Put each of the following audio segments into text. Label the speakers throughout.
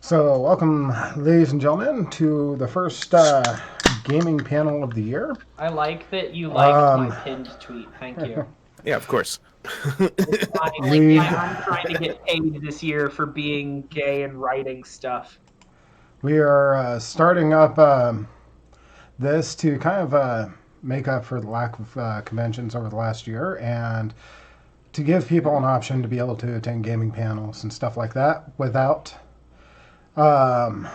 Speaker 1: So, welcome, ladies and gentlemen, to the first gaming panel of the year.
Speaker 2: I like that you liked my
Speaker 1: Um,
Speaker 2: pinned tweet. Thank you.
Speaker 3: Yeah, of course.
Speaker 2: It's
Speaker 1: we
Speaker 2: I'm trying to get paid this year for being gay and writing stuff.
Speaker 1: we are starting up this to kind of make up for the lack of conventions over the last year, and to give people an option to be able to attend gaming panels and stuff like that without um,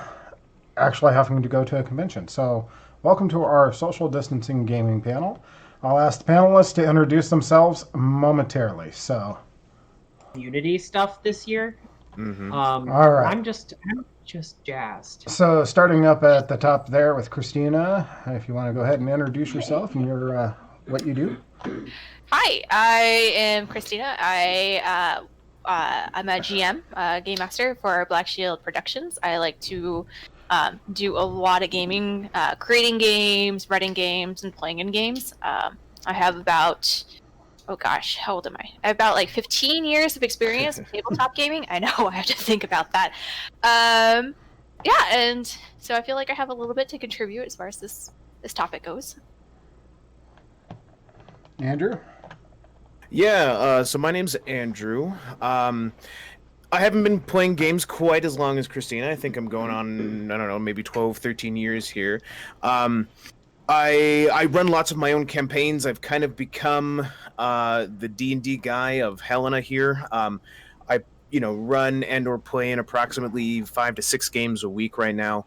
Speaker 1: actually having to go to a convention. So, welcome to our social distancing gaming panel. I'll ask the panelists to introduce themselves momentarily. So,
Speaker 2: Unity stuff this year.
Speaker 1: all right.
Speaker 2: I'm just jazzed.
Speaker 1: So, starting up at the top there with Christina, if you want to go ahead and introduce yourself and your what you do.
Speaker 4: Hi, I am Christina. I'm a GM, game master for Black Shield Productions. I like to do a lot of gaming, creating games, writing games, and playing in games. I have about, oh gosh, how old am I? I have about like 15 years of experience in tabletop gaming. I know, I have to think about that. Yeah, and so I feel like I have a little bit to contribute as far as this topic goes.
Speaker 1: Andrew?
Speaker 3: Yeah, so my name's Andrew. I haven't been playing games quite as long as Christina. I think I'm going on, I don't know, maybe 12, 13 years here. I run lots of my own campaigns. I've kind of become the D&D guy of Helena here. I run and or play in approximately 5 to 6 games a week right now.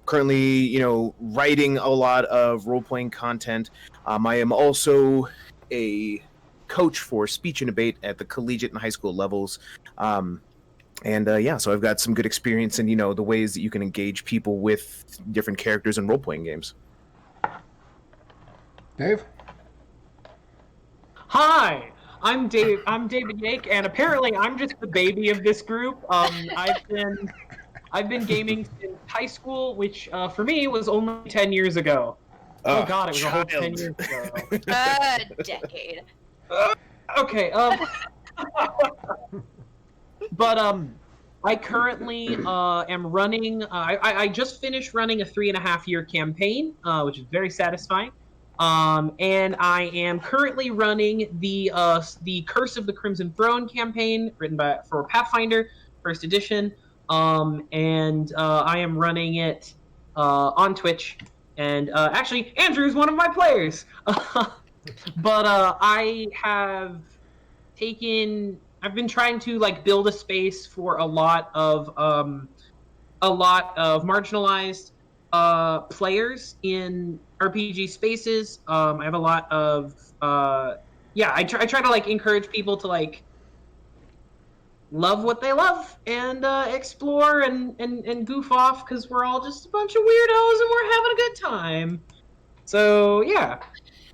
Speaker 3: Currently, writing a lot of role-playing content. I am also a coach for speech and debate at the collegiate and high school levels. So I've got some good experience in, the ways that you can engage people with different characters in role-playing games.
Speaker 1: Dave?
Speaker 2: Hi, I'm Dave. I'm David Yake, and apparently I'm just the baby of this group. I've been gaming since high school, which for me was only 10 years ago. Oh God, it was a whole 10 years ago.
Speaker 4: A decade.
Speaker 2: Okay. But I currently am running. I just finished running a 3.5-year campaign, which is very satisfying. And I am currently running the Curse of the Crimson Throne campaign, written for Pathfinder, first edition. And I am running it on Twitch. And actually, Andrew's one of my players. But I've been trying to build a space for a lot of marginalized players in RPG spaces. I have a lot of I try to encourage people to love what they love and explore and goof off, because we're all just a bunch of weirdos and we're having a good time. So yeah.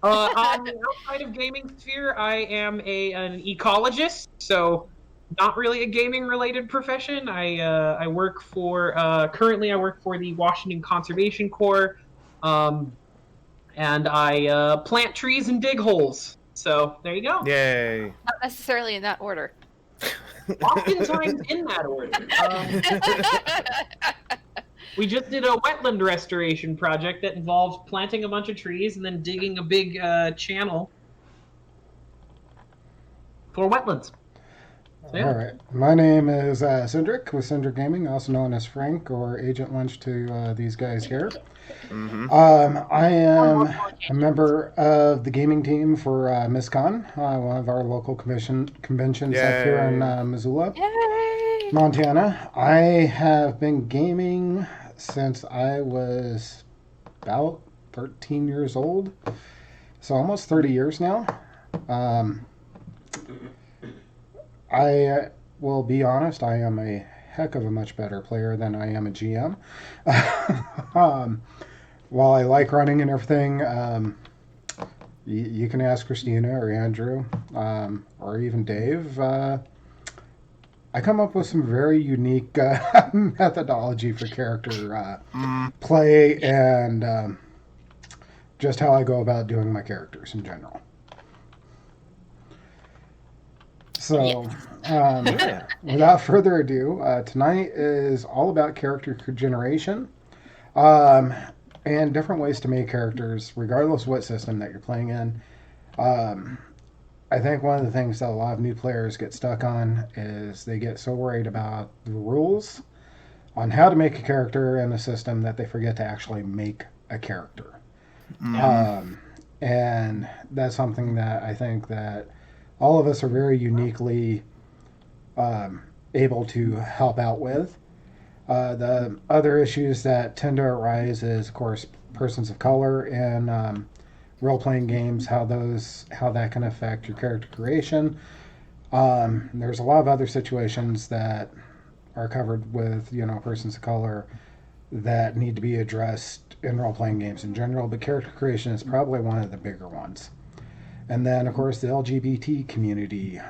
Speaker 2: On the outside of gaming sphere, I am an ecologist, so not really a gaming related profession. I work for currently I work for the Washington Conservation Corps, and I plant trees and dig holes. So there you go.
Speaker 3: Yay!
Speaker 4: Not necessarily in that order.
Speaker 2: Oftentimes in that order. We just did a wetland restoration project that involved planting a bunch of trees and then digging a big channel for wetlands. So, yeah.
Speaker 1: All right. My name is Cindric with Cindric Gaming, also known as Frank or Agent Lunch to these guys here.
Speaker 3: Mm-hmm.
Speaker 1: I am a member of the gaming team for MISCON, one of our local conventions up here in Missoula,
Speaker 4: Yay!
Speaker 1: Montana. I have been gaming since I was about 13 years old, so almost 30 years now. I will be honest, I am a heck of a much better player than I am a GM. While I like running and everything, you can ask Christina or Andrew or even Dave. I come up with some very unique methodology for character play and just how I go about doing my characters in general. So,
Speaker 3: Yeah.
Speaker 1: without further ado, tonight is all about character generation um, and different ways to make characters, regardless of what system that you're playing in. Um, I think one of the things that a lot of new players get stuck on is they get so worried about the rules on how to make a character in a system that they forget to actually make a character. Um, and that's something that I think that all of us are very uniquely able to help out with. The other issues that tend to arise is, of course, persons of color in role-playing games, how that can affect your character creation. There's a lot of other situations that are covered with persons of color that need to be addressed in role-playing games in general, but character creation is probably one of the bigger ones. And then, of course, the LGBT community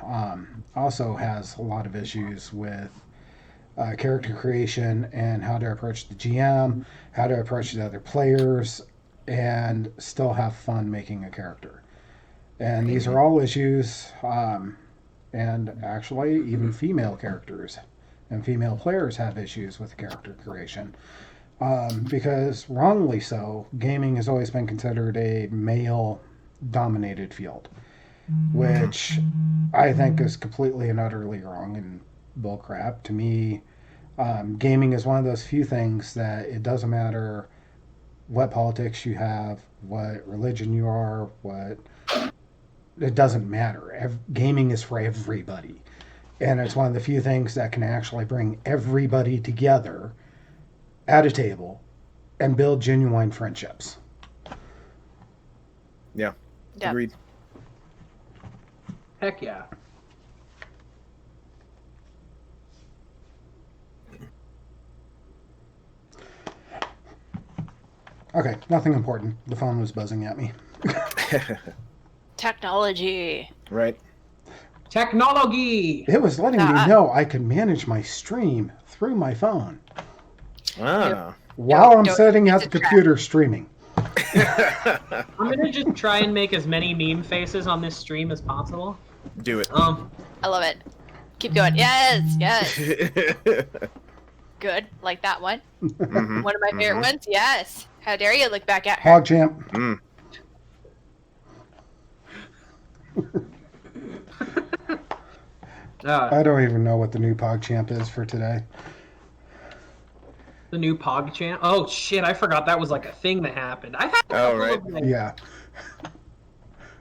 Speaker 1: also has a lot of issues with character creation and how to approach the GM, how to approach the other players, and still have fun making a character. And these are all issues, and actually, even female characters and female players have issues with character creation. Because, wrongly so, gaming has always been considered a male dominated field, which I think is completely and utterly wrong and bullcrap. To me, gaming is one of those few things that it doesn't matter what politics you have, what religion you are, it doesn't matter. Gaming is for everybody. And it's one of the few things that can actually bring everybody together at a table and build genuine friendships.
Speaker 3: Yeah.
Speaker 4: Yeah.
Speaker 3: Agreed.
Speaker 2: Heck yeah.
Speaker 1: Okay, nothing important. The phone was buzzing at me.
Speaker 4: Technology.
Speaker 3: Right.
Speaker 2: Technology.
Speaker 1: It was letting me know I could manage my stream through my phone
Speaker 3: Ah.
Speaker 1: while I'm
Speaker 4: Don't
Speaker 1: sitting
Speaker 4: use
Speaker 1: at the
Speaker 4: it to
Speaker 1: computer streaming.
Speaker 2: I'm gonna just try and make as many meme faces on this stream as possible.
Speaker 3: Do it.
Speaker 4: I love it. Keep going. Yes, yes. Good. Like that one.
Speaker 3: Mhm.
Speaker 4: One of my favorite ones. Yes. How dare you look back at her?
Speaker 1: PogChamp.
Speaker 3: Mm.
Speaker 1: I don't even know what the new PogChamp is for today.
Speaker 2: The new PogChamp. Oh shit! I forgot that was like a thing that happened. I've had a couple
Speaker 3: right.
Speaker 2: of, like,
Speaker 1: Yeah.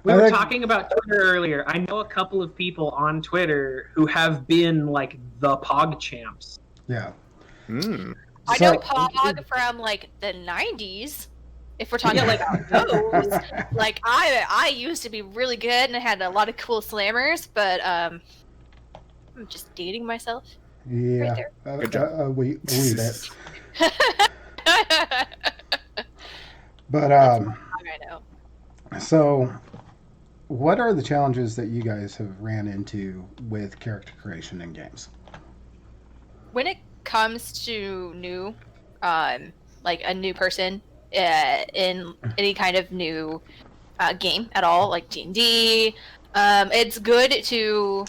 Speaker 2: we
Speaker 1: I
Speaker 2: were
Speaker 1: think-
Speaker 2: talking about Twitter earlier. I know a couple of people on Twitter who have been like the PogChamps.
Speaker 1: Yeah.
Speaker 3: Mm.
Speaker 4: I
Speaker 1: So-
Speaker 4: know Pog from like the 90s. If we're talking like those, like I used to be really good and I had a lot of cool slammers, but I'm just dating myself.
Speaker 1: Yeah.
Speaker 4: there.
Speaker 3: Good job.
Speaker 1: We bit.
Speaker 4: I
Speaker 1: But
Speaker 4: know.
Speaker 1: so what are the challenges that you guys have ran into with character creation in games?
Speaker 4: When it comes to new, like a new person in any kind of new game at all, like D&D, it's good to,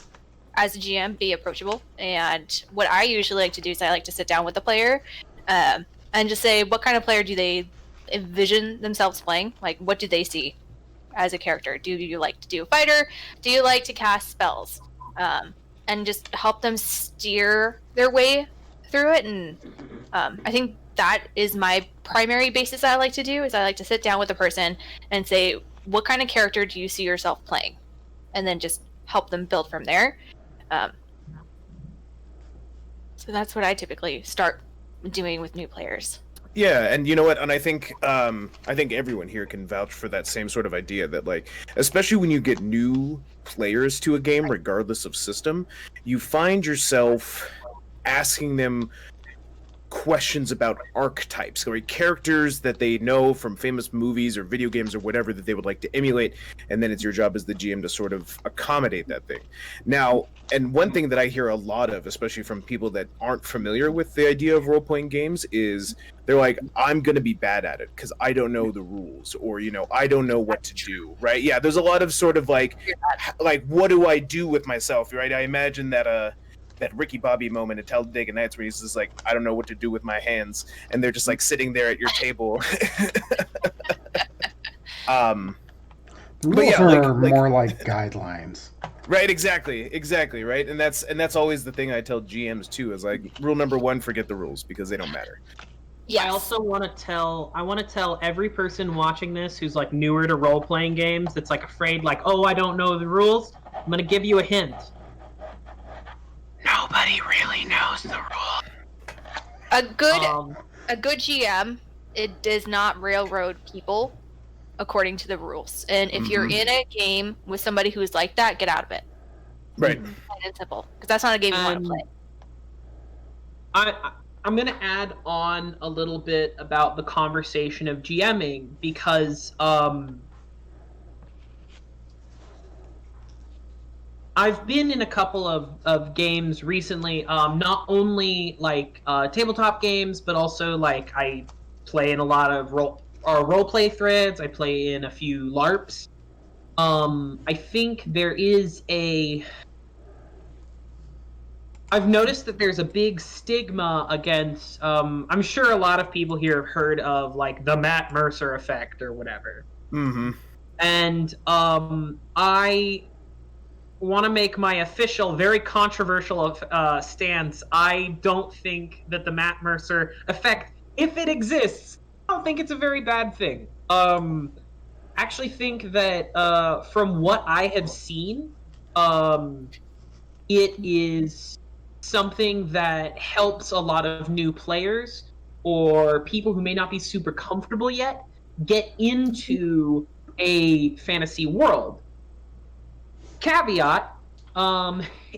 Speaker 4: as a GM, be approachable. And what I usually like to do is I like to sit down with the player and just say, what kind of player do they envision themselves playing? Like, what do they see as a character? Do you like to do a fighter? Do you like to cast spells? And just help them steer their way through it. And I think that is my primary basis I like to do, is I like to sit down with a person and say, what kind of character do you see yourself playing? And then just help them build from there. So that's what I typically start doing with new players.
Speaker 3: Yeah, and you know what? And I think everyone here can vouch for that same sort of idea that, like, especially when you get new players to a game, regardless of system, you find yourself asking them questions about archetypes or characters that they know from famous movies or video games or whatever that they would like to emulate, and then it's your job as the GM to sort of accommodate that thing. Now, and one thing that I hear a lot of, especially from people that aren't familiar with the idea of role-playing games, is they're like, I'm going to be bad at it because I don't know the rules, or, I don't know what to do, right? Yeah, there's a lot of sort of like what do I do with myself, right? I imagine that Ricky Bobby moment at Talladega Nights where he's just like, I don't know what to do with my hands, and they're just like sitting there at your table.
Speaker 1: The rules are more like guidelines.
Speaker 3: Right, exactly, right, and that's always the thing I tell GMs too, is like, rule number 1, forget the rules because they don't matter.
Speaker 4: Yes.
Speaker 2: I also want to tell every person watching this who's like newer to role playing games, that's like afraid, like, oh, I don't know the rules. I'm gonna give you a hint. Nobody really knows the rules.
Speaker 4: A good GM, it does not railroad people according to the rules. And if you're in a game with somebody who's like that, get out of it.
Speaker 3: Right.
Speaker 4: Plain and simple, because that's not a game you want to play.
Speaker 2: I'm going to add on a little bit about the conversation of GMing, because I've been in a couple of games recently, not only like tabletop games, but also like I play in a lot of role play threads. I play in a few LARPs. I think I've noticed that there's a big stigma against, I'm sure a lot of people here have heard of like the Matt Mercer effect or whatever.
Speaker 3: Mm-hmm.
Speaker 2: And I want to make my official, very controversial stance. I don't think that the Matt Mercer effect, if it exists, I don't think it's a very bad thing. Actually think that from what I have seen, it is something that helps a lot of new players or people who may not be super comfortable yet get into a fantasy world. Caveat,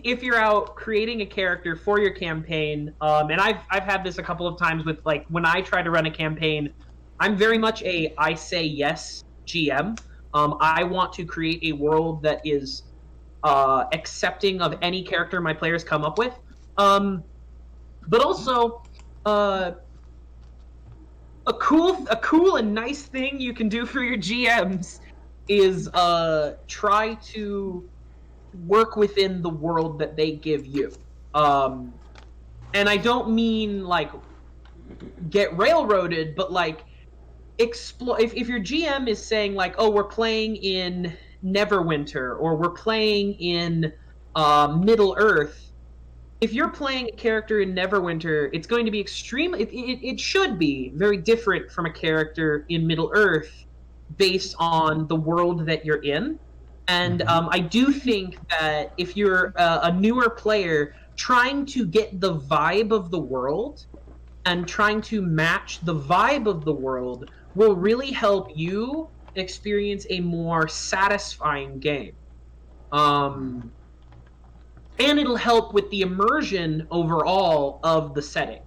Speaker 2: if you're out creating a character for your campaign, and I've had this a couple of times with, like, when I try to run a campaign, I'm very much I say yes GM. I want to create a world that is accepting of any character my players come up with. But also, a cool and nice thing you can do for your GMs is try to work within the world that they give you. And I don't mean like get railroaded, but like explore. If your GM is saying like, oh, we're playing in Neverwinter or we're playing in Middle Earth. If you're playing a character in Neverwinter, it's going to be it should be very different from a character in Middle Earth based on the world that you're in. And I do think that if you're a newer player, trying to get the vibe of the world and trying to match the vibe of the world will really help you experience a more satisfying game. And it'll help with the immersion overall of the setting.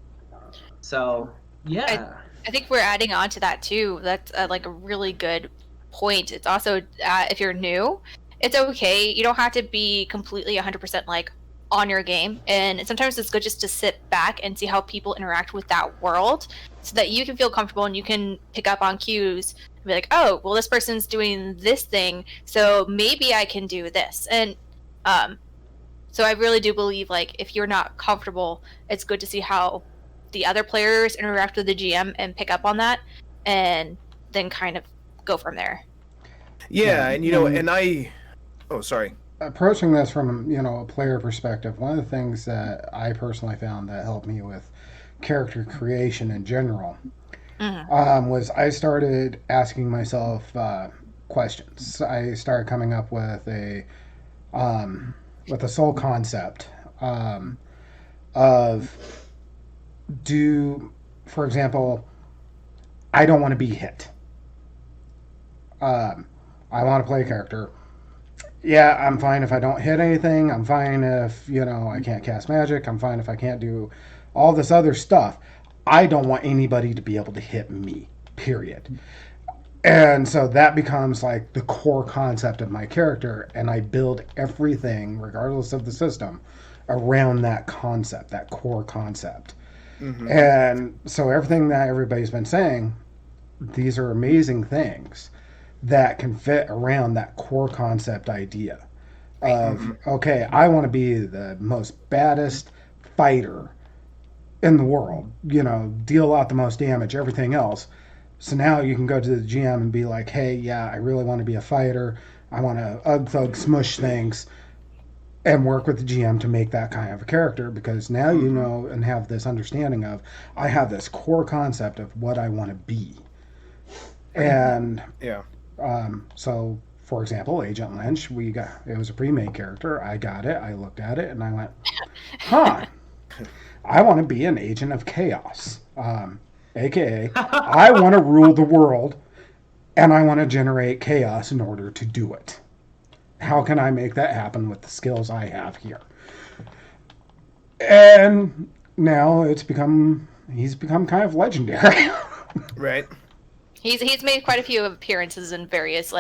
Speaker 2: So, yeah.
Speaker 4: I think we're adding on to that too. That's like a really good point. It's also, if you're new, it's okay. You don't have to be completely 100% like on your game. And sometimes it's good just to sit back and see how people interact with that world so that you can feel comfortable and you can pick up on cues and be like, oh, well, this person's doing this thing, so maybe I can do this. And so I really do believe, like, if you're not comfortable, it's good to see how the other players interact with the GM and pick up on that, and then kind of go from there.
Speaker 3: Yeah, and oh, sorry.
Speaker 1: Approaching this from, a player perspective, one of the things that I personally found that helped me with character creation in general was I started asking myself questions. I started coming up with a sole concept of for example, I don't want to be hit. I want to play a character. Yeah, I'm fine if I don't hit anything. I'm fine if, I can't cast magic. I'm fine if I can't do all this other stuff. I don't want anybody to be able to hit me, period. And so that becomes like the core concept of my character, and I build everything, regardless of the system, around that concept, that core concept.
Speaker 3: Mm-hmm.
Speaker 1: And so everything that everybody's been saying, these are amazing things that can fit around that core concept idea of, okay, I want to be the most baddest fighter in the world, deal out the most damage, everything else. So now you can go to the GM and be like, hey, yeah, I really want to be a fighter. I want to thug smush things, and work with the GM to make that kind of a character, because now you know and have this understanding of, I have this core concept of what I want to be. And
Speaker 3: Yeah.
Speaker 1: so, for example, Agent Lynch, it was a pre-made character. I got it. I looked at it and I went, huh, I want to be an agent of chaos. AKA, I want to rule the world, and I want to generate chaos in order to do it. How can I make that happen with the skills I have here? And now he's become kind of legendary.
Speaker 3: Right.
Speaker 4: He's made quite a few appearances in various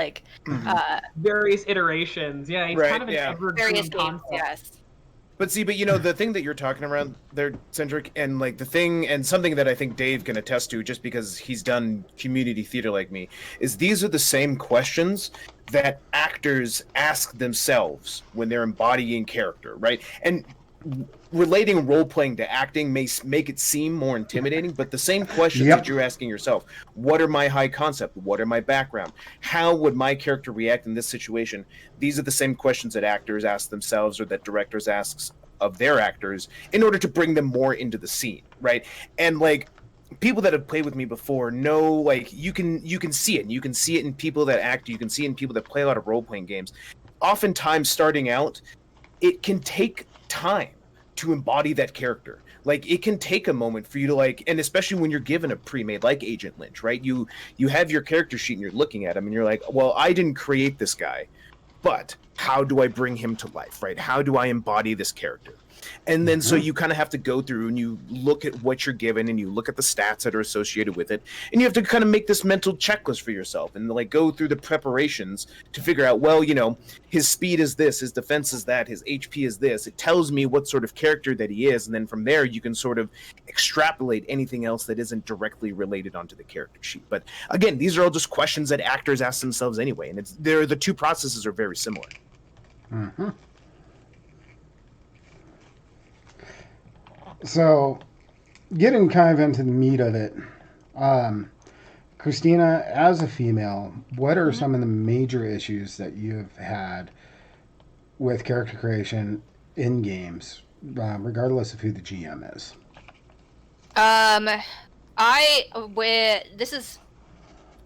Speaker 2: various iterations. Yeah, he's
Speaker 3: Right,
Speaker 2: kind of an
Speaker 3: yeah.
Speaker 2: evergreen
Speaker 4: various games.
Speaker 2: concept.
Speaker 4: Yes.
Speaker 3: But see, the thing that you're talking around there, Cendric, and like the thing, and something that I think Dave can attest to, just because he's done community theater like me, is these are the same questions that actors ask themselves when they're embodying character, right? And relating role playing to acting may make it seem more intimidating, but the same questions that you're asking yourself: what are my high concept? What are my background? How would my character react in this situation? These are the same questions that actors ask themselves, or that directors ask of their actors, in order to bring them more into the scene, right? And like, people that have played with me before know, like, you can see it, and you can see it in people that act, you can see it in people that play a lot of role playing games. Oftentimes, starting out, it can take time to embody that character. Like, it can take a moment for you to, like, and especially when you're given a pre-made, like Agent Lynch, right? You have your character sheet and you're looking at him and you're like, well, I didn't create this guy, but how do I bring him to life, right? How do I embody this character? And then so you kind of have to go through and you look at what you're given and you look at the stats that are associated with it, and you have to kind of make this mental checklist for yourself and like go through the preparations to figure out, well, his speed is this, his defense is that, his HP is this. It tells me what sort of character that he is, and then from there you can sort of extrapolate anything else that isn't directly related onto the character sheet. But again, these are all just questions that actors ask themselves anyway, and the two processes are very similar.
Speaker 1: Mm-hmm. So, getting kind of into the meat of it, Christina, as a female, what are some of the major issues that you've had with character creation in games, regardless of who the GM is?
Speaker 4: This is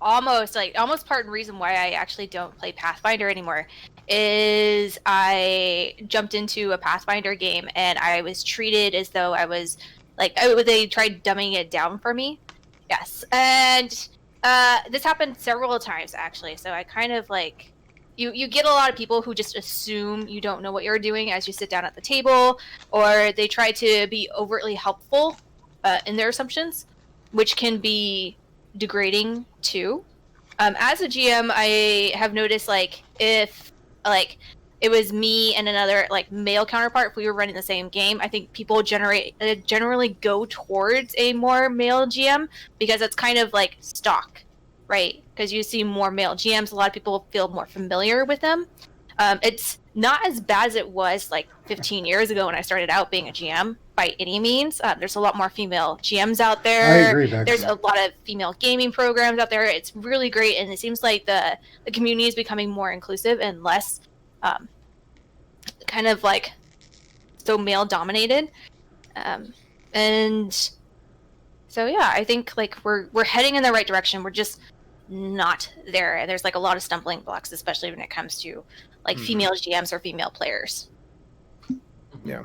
Speaker 4: almost part of the reason why I actually don't play Pathfinder anymore, is I jumped into a Pathfinder game and I was treated as though I was they tried dumbing it down for me. Yes. And this happened several times actually. So I kind of you get a lot of people who just assume you don't know what you're doing as you sit down at the table, or they try to be overtly helpful in their assumptions, which can be degrading too. As a GM, I have noticed if it was me and another male counterpart, if we were running the same game, I think people generally go towards a more male GM because it's kind of like stock, right? Because you see more male GMs, a lot of people feel more familiar with them. It's not as bad as it was 15 years ago when I started out being a GM by any means. There's a lot more female GMs out there.
Speaker 1: I agree, Becky.
Speaker 4: There's a lot of female gaming programs out there. It's really great, and it seems like the community is becoming more inclusive and less kind of so male dominated. And so yeah, I think we're heading in the right direction. We're just not there, and there's a lot of stumbling blocks, especially when it comes to female GMs or female players.
Speaker 3: Yeah.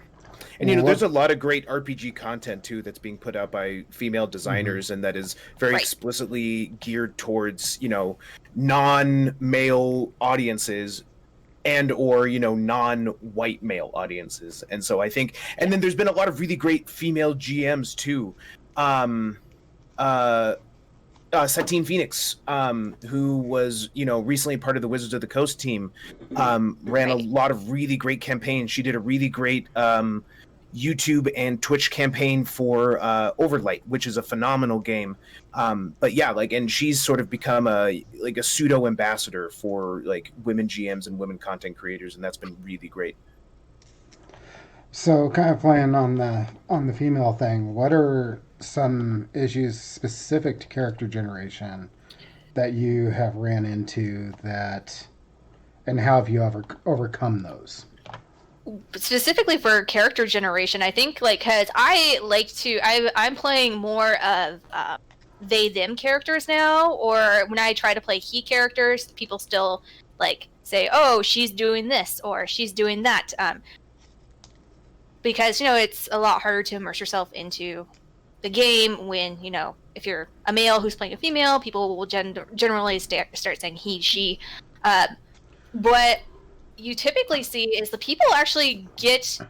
Speaker 3: And there's a lot of great RPG content too that's being put out by female designers, and that is very explicitly geared towards non-male audiences and or non-white male audiences. And so I think, and then there's been a lot of really great female GMs too. uh, Satine Phoenix, who was, recently part of the Wizards of the Coast team, ran a lot of really great campaigns. She did a really great YouTube and Twitch campaign for Overlight, which is a phenomenal game. But yeah, and she's sort of become a pseudo ambassador for women GMs and women content creators, and that's been really great.
Speaker 1: So, kind of playing on the female thing, what are some issues specific to character generation that you have ran into and how have you overcome those?
Speaker 4: Specifically for character generation, I think because I'm playing more of they them characters now, or when I try to play he characters, people still say, oh, she's doing this or she's doing that, because it's a lot harder to immerse yourself into the game when if you're a male who's playing a female, people will generally start saying he, she. What you typically see is the people actually get.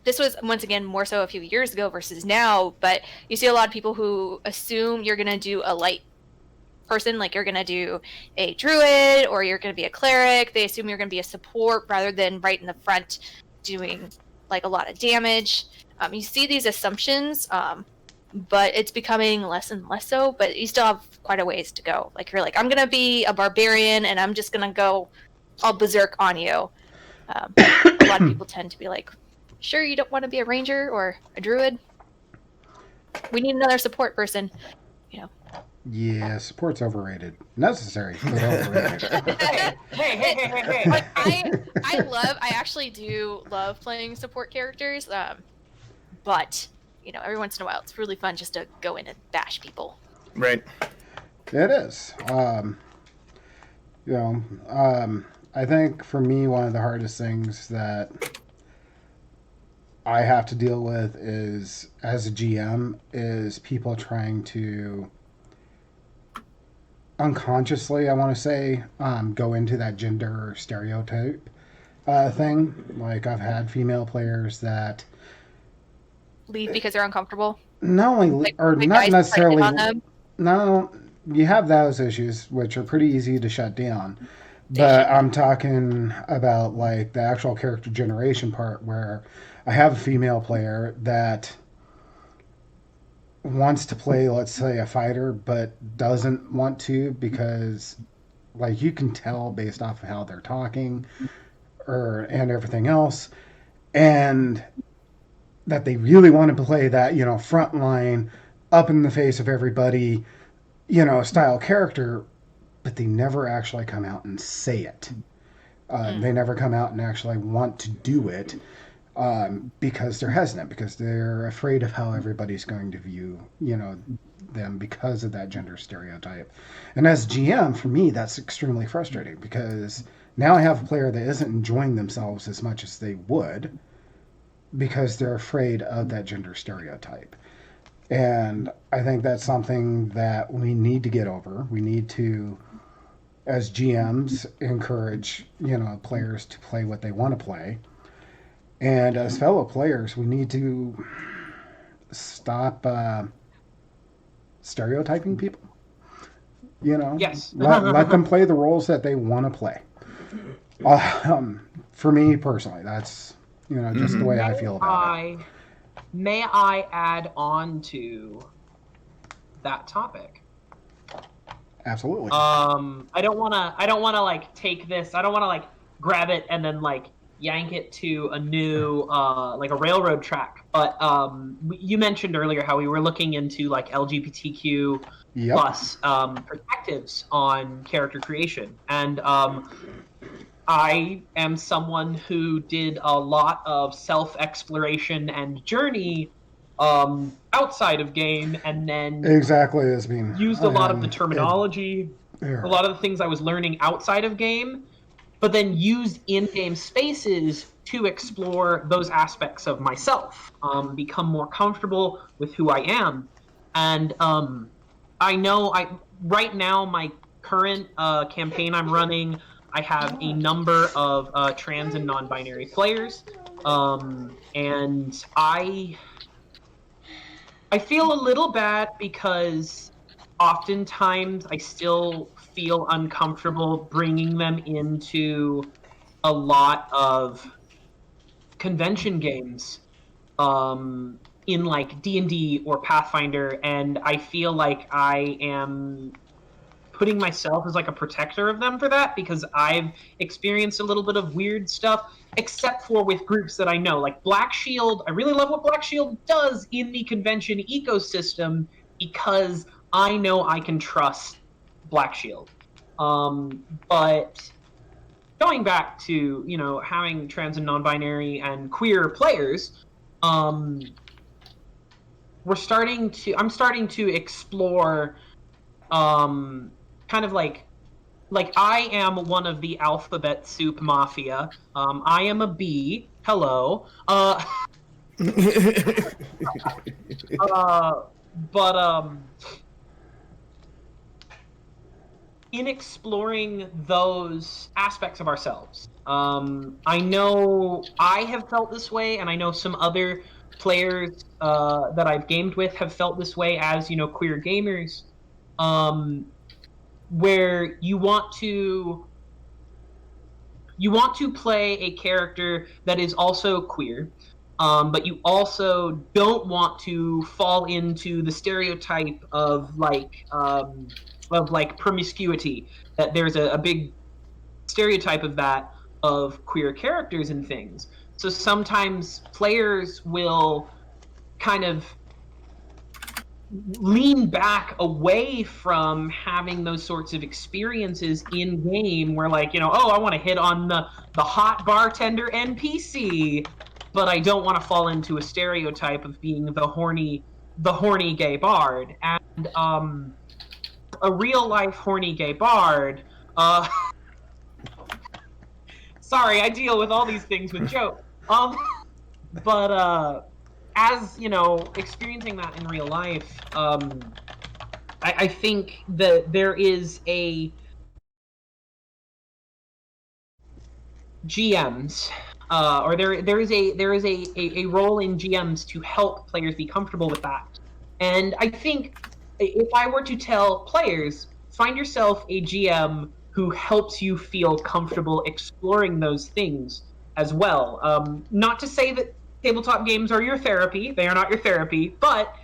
Speaker 4: This was, once again, more so a few years ago versus now, but you see a lot of people who assume you're going to do a light person, you're going to do a druid or you're going to be a cleric. They assume you're going to be a support rather than right in the front doing a lot of damage. You see these assumptions, but it's becoming less and less so, but you still have quite a ways to go. You're I'm going to be a barbarian and I'm just going to go all berserk on you. A lot of people tend to be sure, you don't want to be a ranger or a druid? We need another support person,
Speaker 1: Yeah, support's overrated. Necessary, but overrated.
Speaker 2: Hey.
Speaker 4: I actually do love playing support characters, but every once in a while it's really fun just to go in and bash people.
Speaker 3: Right.
Speaker 1: It is. I think for me, one of the hardest things that I have to deal with is, as a GM, is people trying to unconsciously, I want to say, go into that gender stereotype thing. I've had female players that
Speaker 4: leave because they're uncomfortable.
Speaker 1: Not only, or not necessarily. No, you have those issues, which are pretty easy to shut down. But I'm talking about the actual character generation part, where I have a female player that wants to play, let's say, a fighter, but doesn't want to because, you can tell based off of how they're talking, and everything else, and that they really want to play that, frontline, up in the face of everybody, style character, but they never actually come out and say it. They never come out and actually want to do it. Because they're hesitant, because they're afraid of how everybody's going to view, them because of that gender stereotype. And as GM, for me, that's extremely frustrating because now I have a player that isn't enjoying themselves as much as they would because they're afraid of that gender stereotype. And I think that's something that we need to get over. We need to, as GMs, encourage, players to play what they want to play. And as fellow players, we need to stop stereotyping people.
Speaker 2: Yes.
Speaker 1: let them play the roles that they want to play. For me personally, that's just the way I feel about it.
Speaker 2: May I add on to that topic?
Speaker 1: Absolutely.
Speaker 2: I don't want to take this. I don't want to grab it and then yank it to a new a railroad track. But you mentioned earlier how we were looking into LGBTQ plus perspectives on character creation, and I am someone who did a lot of self-exploration and journey outside of game, and then
Speaker 1: exactly as being
Speaker 2: used a lot of the terminology, a lot of the things I was learning outside of game, but then used in-game spaces to explore those aspects of myself, become more comfortable with who I am. And I know right now, my current campaign I'm running, I have a number of trans and non-binary players. And I feel a little bad because oftentimes I still feel uncomfortable bringing them into a lot of convention games, in like D&D or Pathfinder, and I feel like I am putting myself as like a protector of them for that because I've experienced a little bit of weird stuff, except for with groups that I know, like Black Shield. I really love what Black Shield does in the convention ecosystem because I know I can trust Black Shield. But going back to having trans and non-binary and queer players, um, I'm starting to explore, um, kind of like I am one of the alphabet soup mafia. I am a B. Hello. Uh, but in exploring those aspects of ourselves, I know I have felt this way, and I know some other players that I've gamed with have felt this way as queer gamers, um, where you want to play a character that is also queer, but you also don't want to fall into the stereotype of like promiscuity. That there's a big stereotype of that, of queer characters and things. So sometimes players will kind of lean back away from having those sorts of experiences in game where, like, oh, I want to hit on the hot bartender NPC, but I don't want to fall into a stereotype of being the horny gay bard. And a real life horny gay bard, uh sorry, I deal with all these things with joke. But as experiencing that in real life, I think that there is a GMs, or there is a role in GMs to help players be comfortable with that. And I think if I were to tell players, find yourself a GM who helps you feel comfortable exploring those things as well. Not to say that tabletop games are your therapy; they are not your therapy. But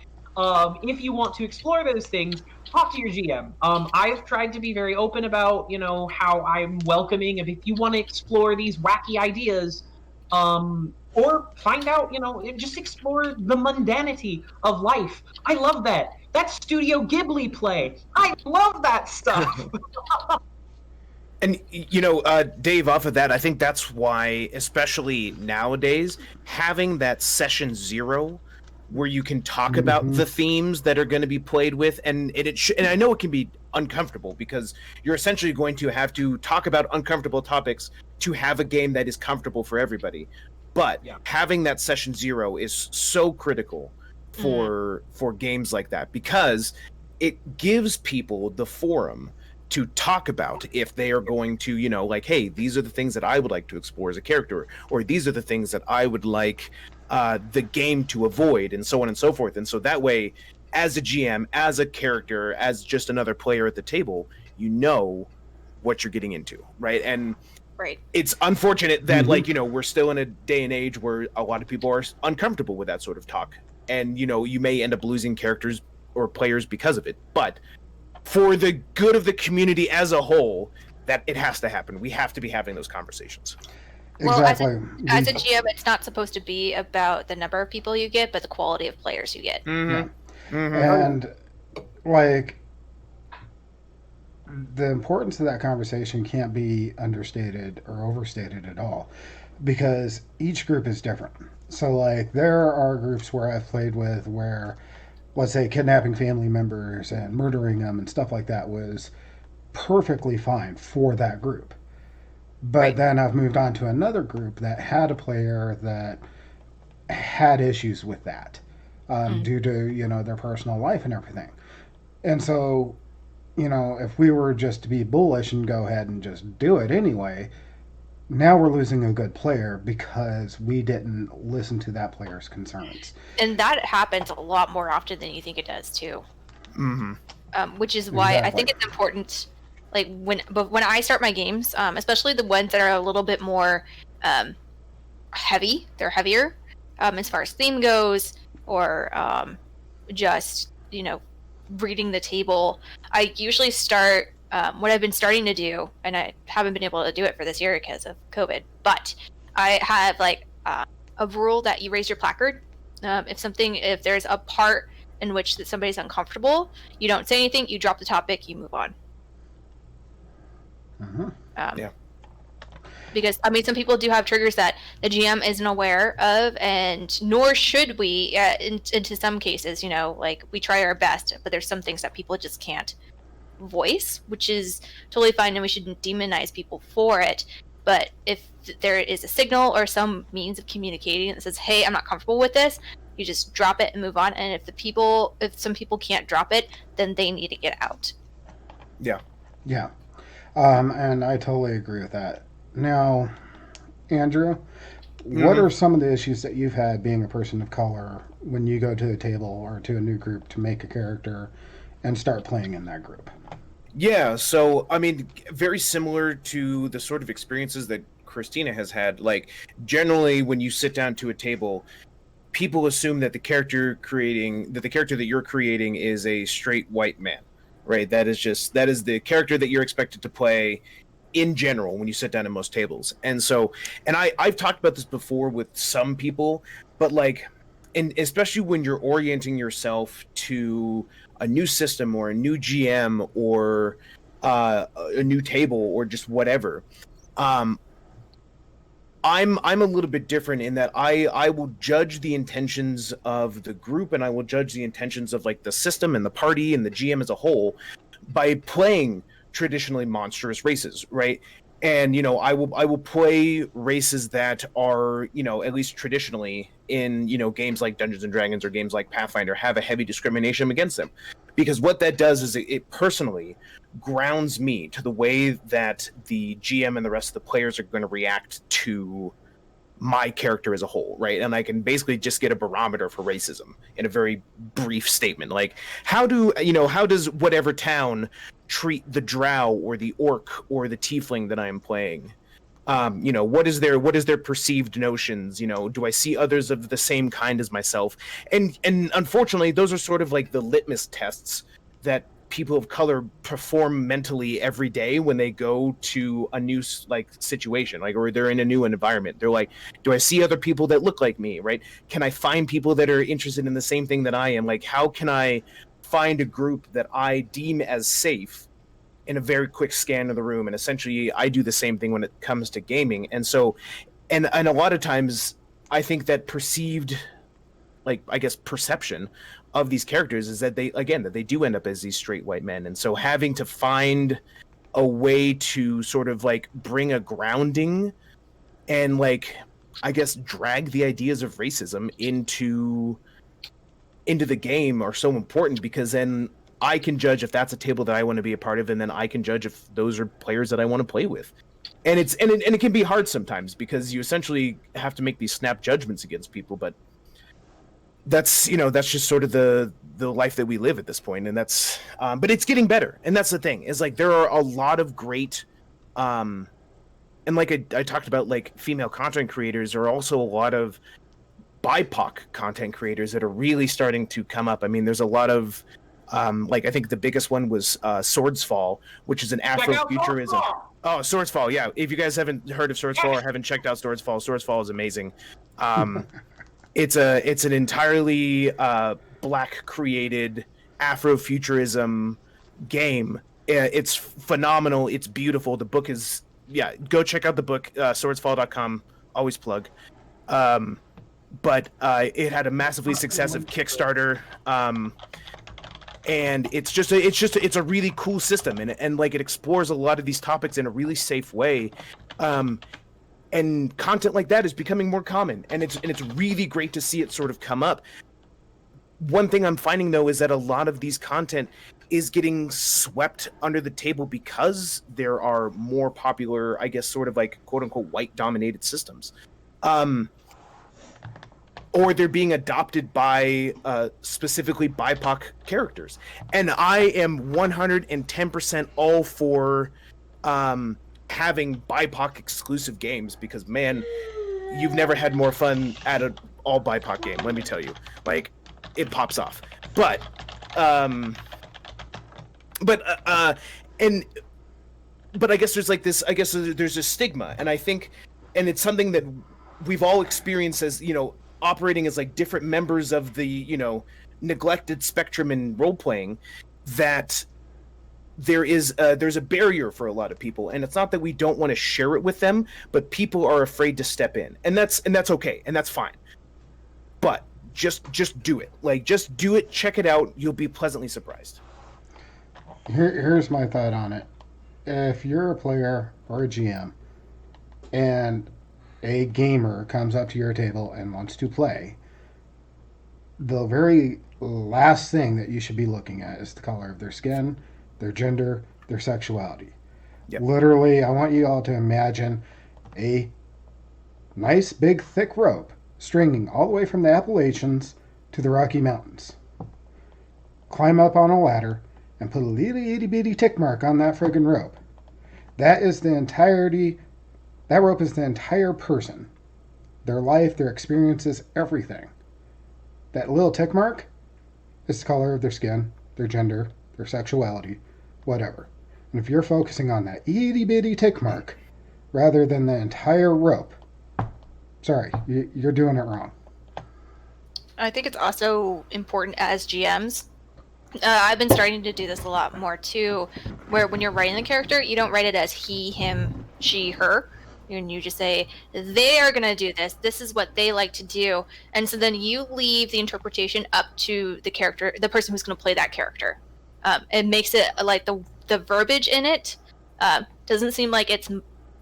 Speaker 2: if you want to explore those things, talk to your GM. I've tried to be very open about, how I'm welcoming of if you want to explore these wacky ideas, or find out, just explore the mundanity of life. I love that. That's Studio Ghibli play. I love that stuff.
Speaker 3: And Dave, off of that, I think that's why, especially nowadays, having that session 0 where you can talk about the themes that are going to be played with, and and I know it can be uncomfortable because you're essentially going to have to talk about uncomfortable topics to have a game that is comfortable for everybody. But having that session 0 is so critical for games like that, because it gives people the forum to talk about if they are going to, like, hey, these are the things that I would like to explore as a character, or these are the things that I would like the game to avoid, and so on and so forth. And so that way, as a GM, as a character, as just another player at the table, you know what you're getting into, right? And
Speaker 4: Right.
Speaker 3: it's unfortunate that we're still in a day and age where a lot of people are uncomfortable with that sort of talk, and you may end up losing characters or players because of it. But for the good of the community as a whole, that it has to happen. We have to be having those conversations.
Speaker 1: Exactly.
Speaker 4: Well, as a GM, it's not supposed to be about the number of people you get, but the quality of players you get.
Speaker 1: And like, the importance of that conversation can't be understated or overstated at all, because each group is different. So like, there are groups where I've played with where, let's say, kidnapping family members and murdering them and stuff like that was perfectly fine for that group. But then I've moved on to another group that had a player that had issues with that, due to their personal life and everything. And so, if we were just to be bullish and go ahead and just do it anyway, now we're losing a good player because we didn't listen to that player's concerns.
Speaker 4: And that happens a lot more often than you think it does too.
Speaker 3: Mm-hmm.
Speaker 4: Which is why I
Speaker 1: Exactly.
Speaker 4: think it's important. Like when I start my games, especially the ones that are a little bit more heavy, they're heavier as far as theme goes, or just reading the table. I usually start what I've been starting to do, and I haven't been able to do it for this year because of COVID. But I have like a rule that you raise your placard if there's a part in which that somebody's uncomfortable, you don't say anything, you drop the topic, you move on.
Speaker 1: Uh-huh.
Speaker 3: Yeah.
Speaker 4: Because some people do have triggers that the GM isn't aware of, and nor should we. Into some cases, like we try our best, but there's some things that people just can't voice, which is totally fine, and we shouldn't demonize people for it. But if there is a signal or some means of communicating that says, "Hey, I'm not comfortable with this," you just drop it and move on. And if some people can't drop it, then they need to get out.
Speaker 3: Yeah.
Speaker 1: Yeah. And I totally agree with that. Now, Andrew, what are some of the issues that you've had being a person of color when you go to a table or to a new group to make a character and start playing in that group?
Speaker 3: Yeah, so I mean, very similar to the sort of experiences that Christina has had. Like, generally, when you sit down to a table, people assume that the character that you're creating is a straight white man, right? That is the character that you're expected to play in general when you sit down at most tables. And so, and I've talked about this before with some people, but like, and especially when you're orienting yourself to a new system or a new GM or a new table or just whatever, I'm a little bit different in that I will judge the intentions of the group, and I will judge the intentions of like the system and the party and the GM as a whole by playing traditionally monstrous races, right? And I will play races that are, at least traditionally in, games like Dungeons and Dragons or games like Pathfinder have a heavy discrimination against them. Because what that does is it personally grounds me to the way that the GM and the rest of the players are going to react to my character as a whole, right? And I can basically just get a barometer for racism in a very brief statement. Like, how does whatever town treat the drow or the orc or the tiefling that I am playing? What is their perceived notions? Do I see others of the same kind as myself? And unfortunately, those are sort of like the litmus tests that people of color perform mentally every day when they go to a new like situation, like, or they're in a new environment. They're like, do I see other people that look like me, right? Can I find people that are interested in the same thing that I am? Like, how can I find a group that I deem as safe in a very quick scan of the room? And essentially I do the same thing when it comes to gaming. And so, and a lot of times I think that perceived, like, I guess perception of these characters is that they do end up as these straight white men. And so having to find a way to sort of like bring a grounding and like, I guess, drag the ideas of racism into the game are so important, because then I can judge if that's a table that I want to be a part of, and then I can judge if those are players that I want to play with. And it can be hard sometimes because you essentially have to make these snap judgments against people, but that's just sort of the life that we live at this point. And that's but it's getting better. And that's the thing, is like there are a lot of great and like I talked about, like, female content creators. There are also a lot of BIPOC content creators that are really starting to come up. I mean, there's a lot of like, I think the biggest one was Swords Fall, which is an Afrofuturism. Oh, Swords Fall, yeah. If you guys haven't heard of Swords Fall or haven't checked out Swords Fall is amazing. It's an entirely black created Afrofuturism game. It's phenomenal. It's beautiful. The book is, go check out the book, swordsfall.com. Always plug. But it had a massively successive Kickstarter. And it's a really cool system, and like it explores a lot of these topics in a really safe way. And content like that is becoming more common, and it's really great to see it sort of come up. one thing I'm finding though is that a lot of these content is getting swept under the table because there are more popular, I guess, sort of like quote unquote white dominated systems. Or they're being adopted by specifically BIPOC characters. And I am 110% all for having BIPOC exclusive games because, man, you've never had more fun at an all BIPOC game, let me tell you. Like, it pops off. But I guess there's like this, I guess there's a stigma, and I think, and it's something that we've all experienced as, you know, operating as like different members of the, you know, neglected spectrum in role playing, that there's a barrier for a lot of people, and it's not that we don't want to share it with them, but people are afraid to step in, and that's okay, and that's fine. But just do it. Like, just do it, check it out, you'll be pleasantly surprised.
Speaker 1: Here's my thought on it. If you're a player or a GM and a gamer comes up to your table and wants to play, the very last thing that you should be looking at is the color of their skin, their gender, their sexuality.
Speaker 3: Yep.
Speaker 1: Literally, I want you all to imagine a nice, big, thick rope stringing all the way from the Appalachians to the Rocky Mountains. Climb up on a ladder and put a little itty bitty tick mark on that friggin' rope. That is the entirety. That rope is the entire person. Their life, their experiences, everything. That little tick mark is the color of their skin, their gender, their sexuality, whatever. And if you're focusing on that itty bitty tick mark rather than the entire rope, sorry, you're doing it wrong.
Speaker 4: I think it's also important as GMs. I've been starting to do this a lot more too, where when you're writing the character, you don't write it as he, him, she, her. And you just say, they are going to do this. This is what they like to do. And so then you leave the interpretation up to the character, the person who's going to play that character. It makes it like the verbiage in it doesn't seem like it's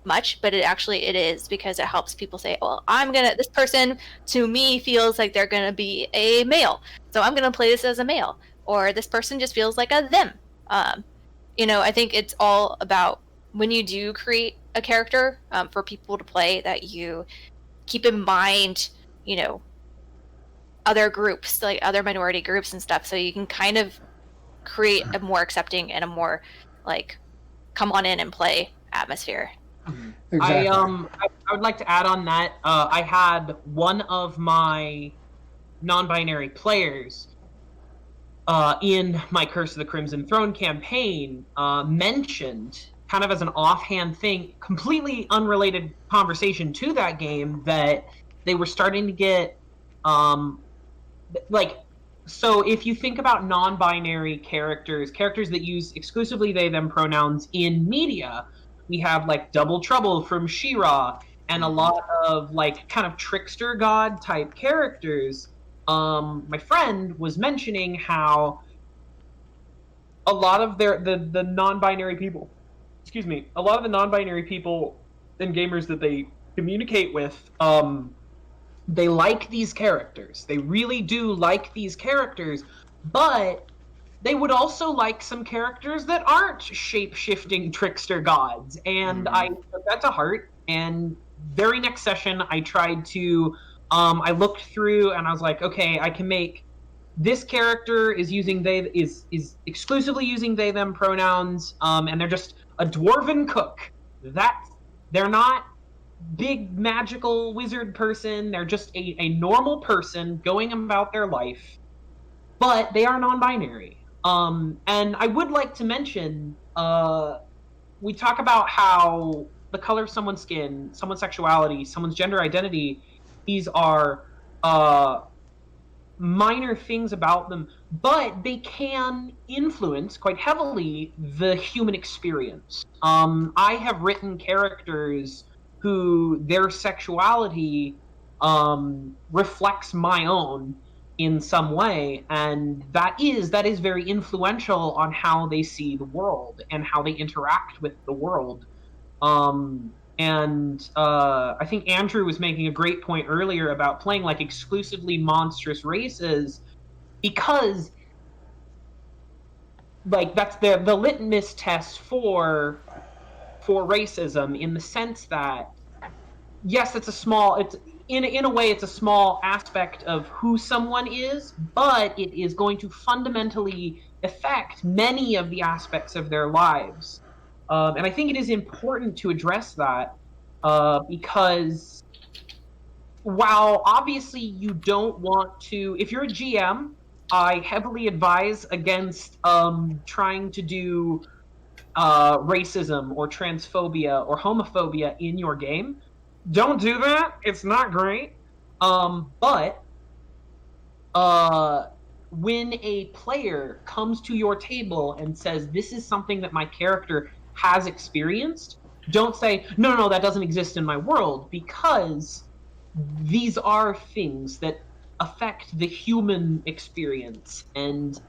Speaker 4: much, but it is, because it helps people say, well, this person to me feels like they're going to be a male. So I'm going to play this as a male. Or this person just feels like a them. I think it's all about when you do create a character for people to play, that you keep in mind, other groups, like other minority groups and stuff, so you can kind of create a more accepting and a more like come on in and play atmosphere.
Speaker 1: Exactly.
Speaker 2: I would like to add on that. I had one of my non-binary players in my Curse of the Crimson Throne campaign mentioned, kind of as an offhand thing, completely unrelated conversation to that game, that they were starting to get so if you think about non-binary characters that use exclusively they them pronouns in media, we have like Double Trouble from She-Ra and a lot of like kind of trickster god type characters. My friend was mentioning how a lot of the non-binary people, a lot of the non-binary people and gamers that they communicate with, they like these characters. They really do like these characters, but they would also like some characters that aren't shape-shifting trickster gods. And I took that to heart, and very next session I tried to I looked through and I was like, okay, I can make this character is exclusively using they them pronouns, and they're just a dwarven cook. They're not big magical wizard person. They're just a normal person going about their life, but they are non-binary. And I would like to mention, we talk about how the color of someone's skin, someone's sexuality, someone's gender identity, these are minor things about them, but they can influence quite heavily the human experience. I have written characters who their sexuality reflects my own in some way, and that is very influential on how they see the world and how they interact with the world. And I think Andrew was making a great point earlier about playing like exclusively monstrous races. because like that's the litmus test for racism, in the sense that yes, it's in a way it's a small aspect of who someone is, but it is going to fundamentally affect many of the aspects of their lives. And I think it is important to address that, because while obviously you don't want to, if you're a GM, I heavily advise against trying to do racism or transphobia or homophobia in your game. Don't do that. It's not great. But when a player comes to your table and says, "This is something that my character has experienced," don't say, "No, no, that doesn't exist in my world," because these are things that affect the human experience and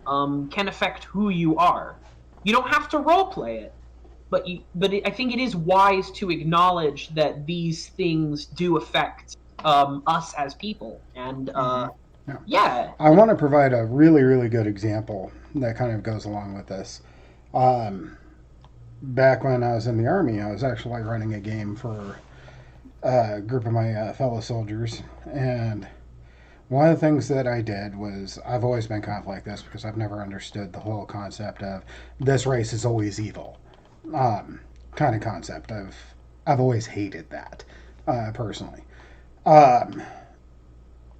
Speaker 2: can affect who you are. You don't have to role play it, but I think it is wise to acknowledge that these things do affect us as people. And yeah.
Speaker 1: I want to provide a really, really good example that kind of goes along with this. Back when I was in the Army, I was actually running a game for a group of my fellow soldiers. And one of the things that I did was, I've always been kind of like this because I've never understood the whole concept of this race is always evil kind of concept. I've always hated that personally. I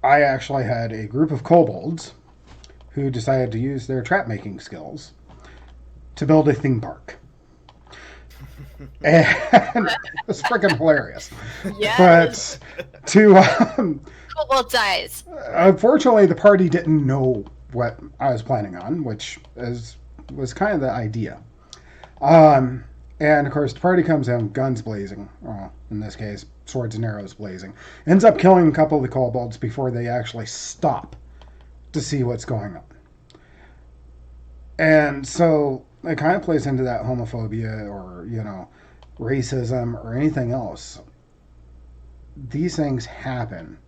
Speaker 1: actually had a group of kobolds who decided to use their trap making skills to build a theme park. And it was freaking hilarious.
Speaker 4: Yes.
Speaker 1: But to
Speaker 4: Kobold eyes.
Speaker 1: unfortunately, the party didn't know what I was planning on, which was kind of the idea. And of course, the party comes in, guns blazing. Well, in this case, swords and arrows blazing. Ends up killing a couple of the kobolds before they actually stop to see what's going on. And so it kind of plays into that homophobia or, racism or anything else. These things happen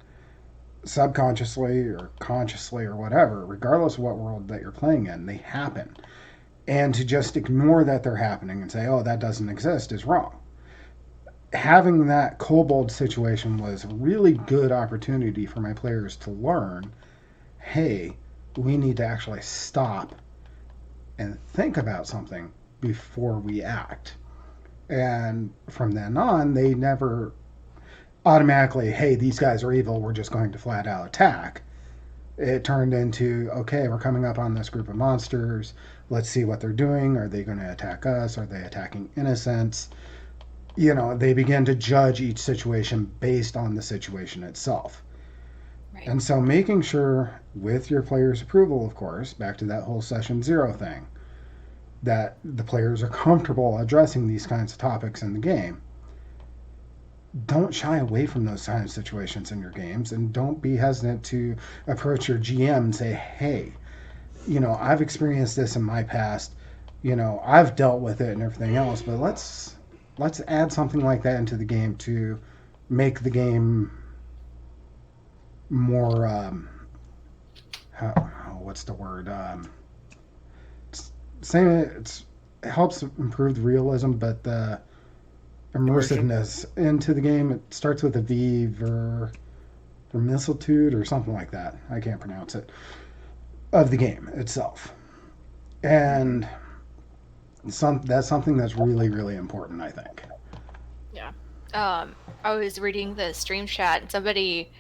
Speaker 1: subconsciously or consciously or whatever, regardless of what world that you're playing in, they happen. And to just ignore that they're happening and say, oh, that doesn't exist is wrong. Having that kobold situation was a really good opportunity for my players to learn, hey, we need to actually stop and think about something before we act. And from then on, they never automatically, hey, these guys are evil, we're just going to flat out attack. It turned into, okay, we're coming up on this group of monsters. Let's see what they're doing. Are they going to attack us? Are they attacking innocents? They begin to judge each situation based on the situation itself. Right. And so making sure, with your players' approval, of course, back to that whole session 0 thing, that the players are comfortable addressing these kinds of topics in the game. Don't shy away from those kind of situations in your games, and don't be hesitant to approach your GM and say, hey, I've experienced this in my past, I've dealt with it and everything else, but let's add something like that into the game to make the game more what's the word, saying it helps improve the realism, but the immersiveness into the game. It starts with a V, vermicitude or something like that. I can't pronounce it. Of the game itself. And that's something that's really, really important, I think.
Speaker 4: Yeah. I was reading the stream chat and somebody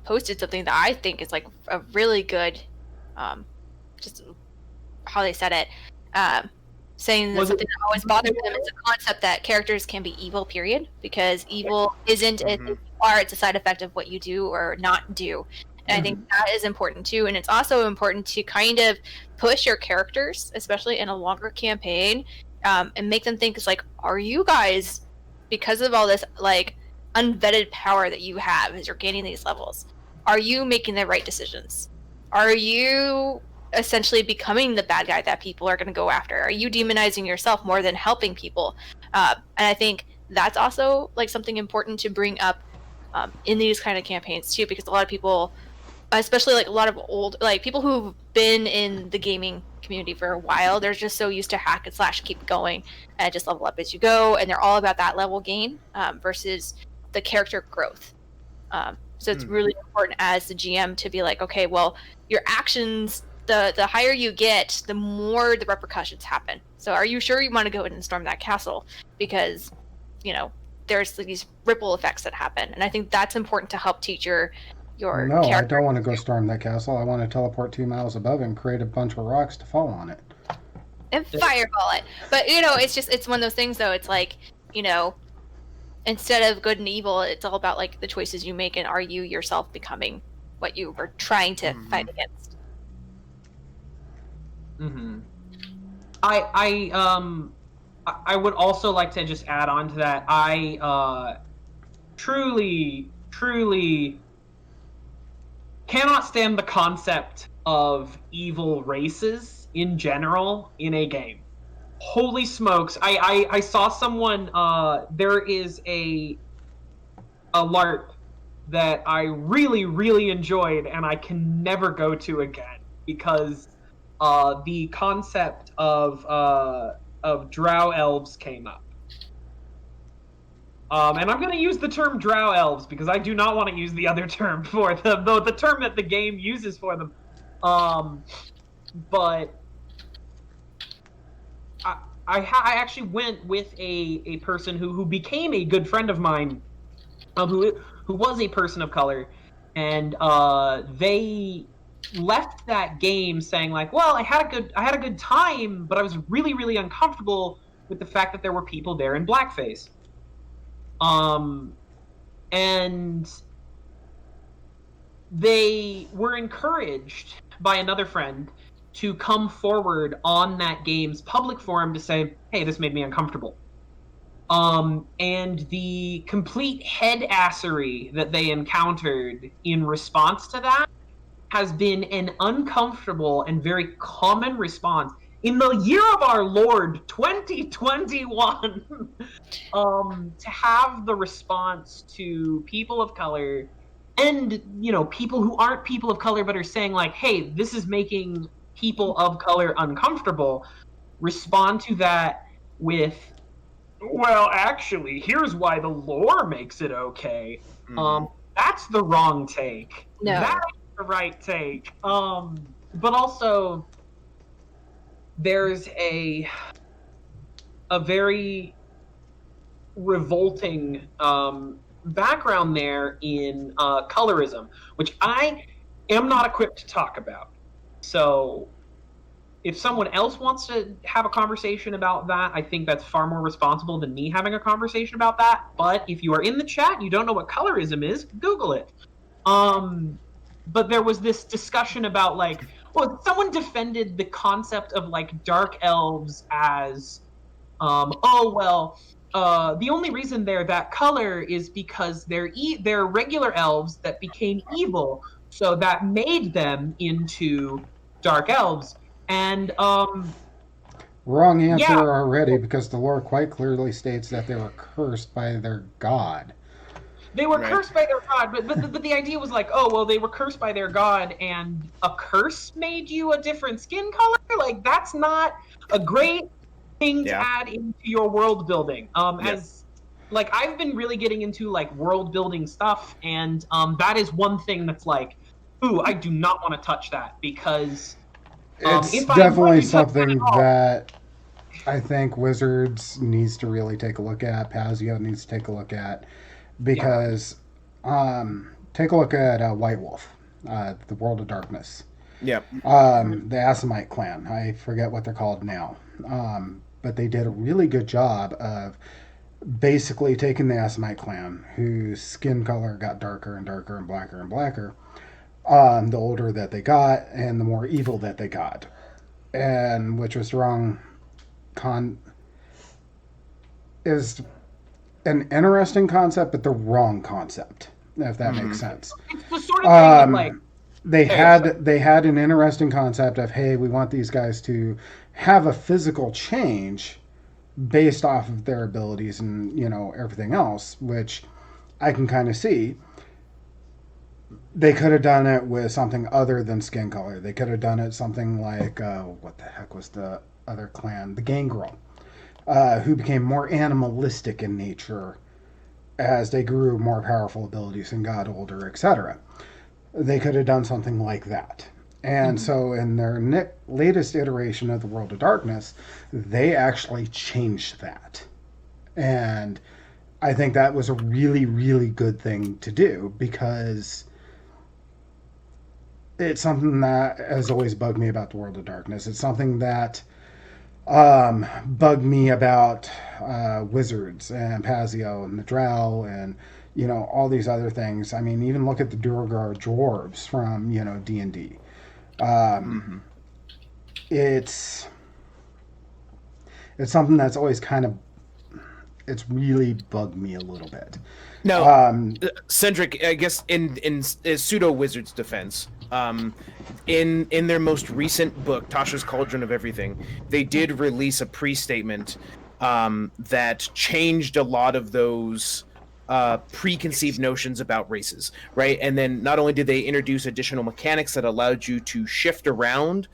Speaker 4: posted something that I think is like a really good, just how they said it, saying that something that always bothered them is the concept that characters can be evil, period, because evil isn't if you are, it's a side effect of what you do or not do. And I think that is important too. And it's also important to kind of push your characters, especially in a longer campaign, and make them think, it's like, are you guys, because of all this like unvetted power that you have as you're gaining these levels, are you making the right decisions? Are you essentially becoming the bad guy that people are going to go after? Are you demonizing yourself more than helping people? And I think that's also like something important to bring up in these kind of campaigns too, because a lot of people especially like a lot of old like people who've been in the gaming community for a while, they're just so used to hack and slash, keep going and just level up as you go, and they're all about that level gain versus the character growth. So it's really important as the GM to be like, okay, well, your actions, the higher you get, the more the repercussions happen. So are you sure you want to go in and storm that castle? Because, you know, there's these ripple effects that happen, and I think that's important to help teach your
Speaker 1: No, I
Speaker 4: character.
Speaker 1: don't want to go storm that castle. I want to teleport 2 miles above and create a bunch of rocks to fall on it.
Speaker 4: And fireball it. But you know, it's one of those things though. It's like, you know, instead of good and evil, it's all about like the choices you make and are you yourself becoming what you were trying to fight against.
Speaker 2: I would also like to just add on to that. I truly cannot stand the concept of evil races in general in a game. Holy smokes. I saw someone, there is a LARP that I really enjoyed and I can never go to again because the concept of drow elves came up. And I'm going to use the term drow elves because I do not want to use the other term for them, though the term that the game uses for them. But I actually went with a person who became a good friend of mine, who was a person of color, and they left that game saying like, well, I had a good time, but I was really uncomfortable with the fact that there were people there in blackface. And they were encouraged by another friend to come forward on that game's public forum to say, hey, this made me uncomfortable. And the complete head-assery that they encountered in response to that has been an uncomfortable and very common response in the year of our Lord 2021 to have the response to people of color and, you know, people who aren't people of color but are saying like, hey, this is making people of color uncomfortable, respond to that with, well, actually, here's why the lore makes it okay. That's the wrong take.
Speaker 4: No.
Speaker 2: That's the right take. But also, there's a very revolting background there in colorism, which I am not equipped to talk about. So if someone else wants to have a conversation about that, I think that's far more responsible than me having a conversation about that. But if you are in the chat and you don't know what colorism is, Google it. But there was this discussion about like, well, someone defended the concept of like dark elves as, the only reason they're that color is because they're regular elves that became evil, so that made them into dark elves. And
Speaker 1: Wrong answer
Speaker 2: yeah.
Speaker 1: already, because the lore quite clearly states that they were cursed by their god.
Speaker 2: They were cursed by their god, but the idea was like, oh, well, they were cursed by their god, and a curse made you a different skin color? Like, that's not a great thing to add into your world building. As like, I've been really getting into like world building stuff, and that is one thing that's like, ooh, I do not want to touch that, because
Speaker 1: it's definitely something that I think Wizards needs to really take a look at. Pazio needs to take a look at, because take a look at White Wolf, the World of Darkness.
Speaker 3: Yep.
Speaker 1: The Assamite clan. I forget what they're called now. But they did a really good job of basically taking the Assamite clan, whose skin color got darker and darker and blacker and blacker, the older that they got and the more evil that they got. And which was wrong. Is an interesting concept, but the wrong concept, if that makes sense.
Speaker 2: It's the sort of thing like,
Speaker 1: they had an interesting concept of, hey, we want these guys to have a physical change based off of their abilities and, you know, everything else, which I can kind of see. They could have done it with something other than skin color. They could have done it something like what the heck was the other clan? The Gangrel, who became more animalistic in nature as they grew more powerful abilities and got older, etc. They could have done something like that. And so, in their latest iteration of the World of Darkness, they actually changed that. And I think that was a really, really good thing to do because it's something that has always bugged me about the World of Darkness. It's something that bugged me about Wizards and Pazio and the Drow and all these other things. I mean, even look at the Durgar dwarves from D&D. It's something that's always it's really bugged me a little bit.
Speaker 3: No, Cedric, I guess in pseudo Wizard's defense, in their most recent book, Tasha's Cauldron of Everything, they did release a pre-statement that changed a lot of those preconceived notions about races, right? And then not only did they introduce additional mechanics that allowed you to shift around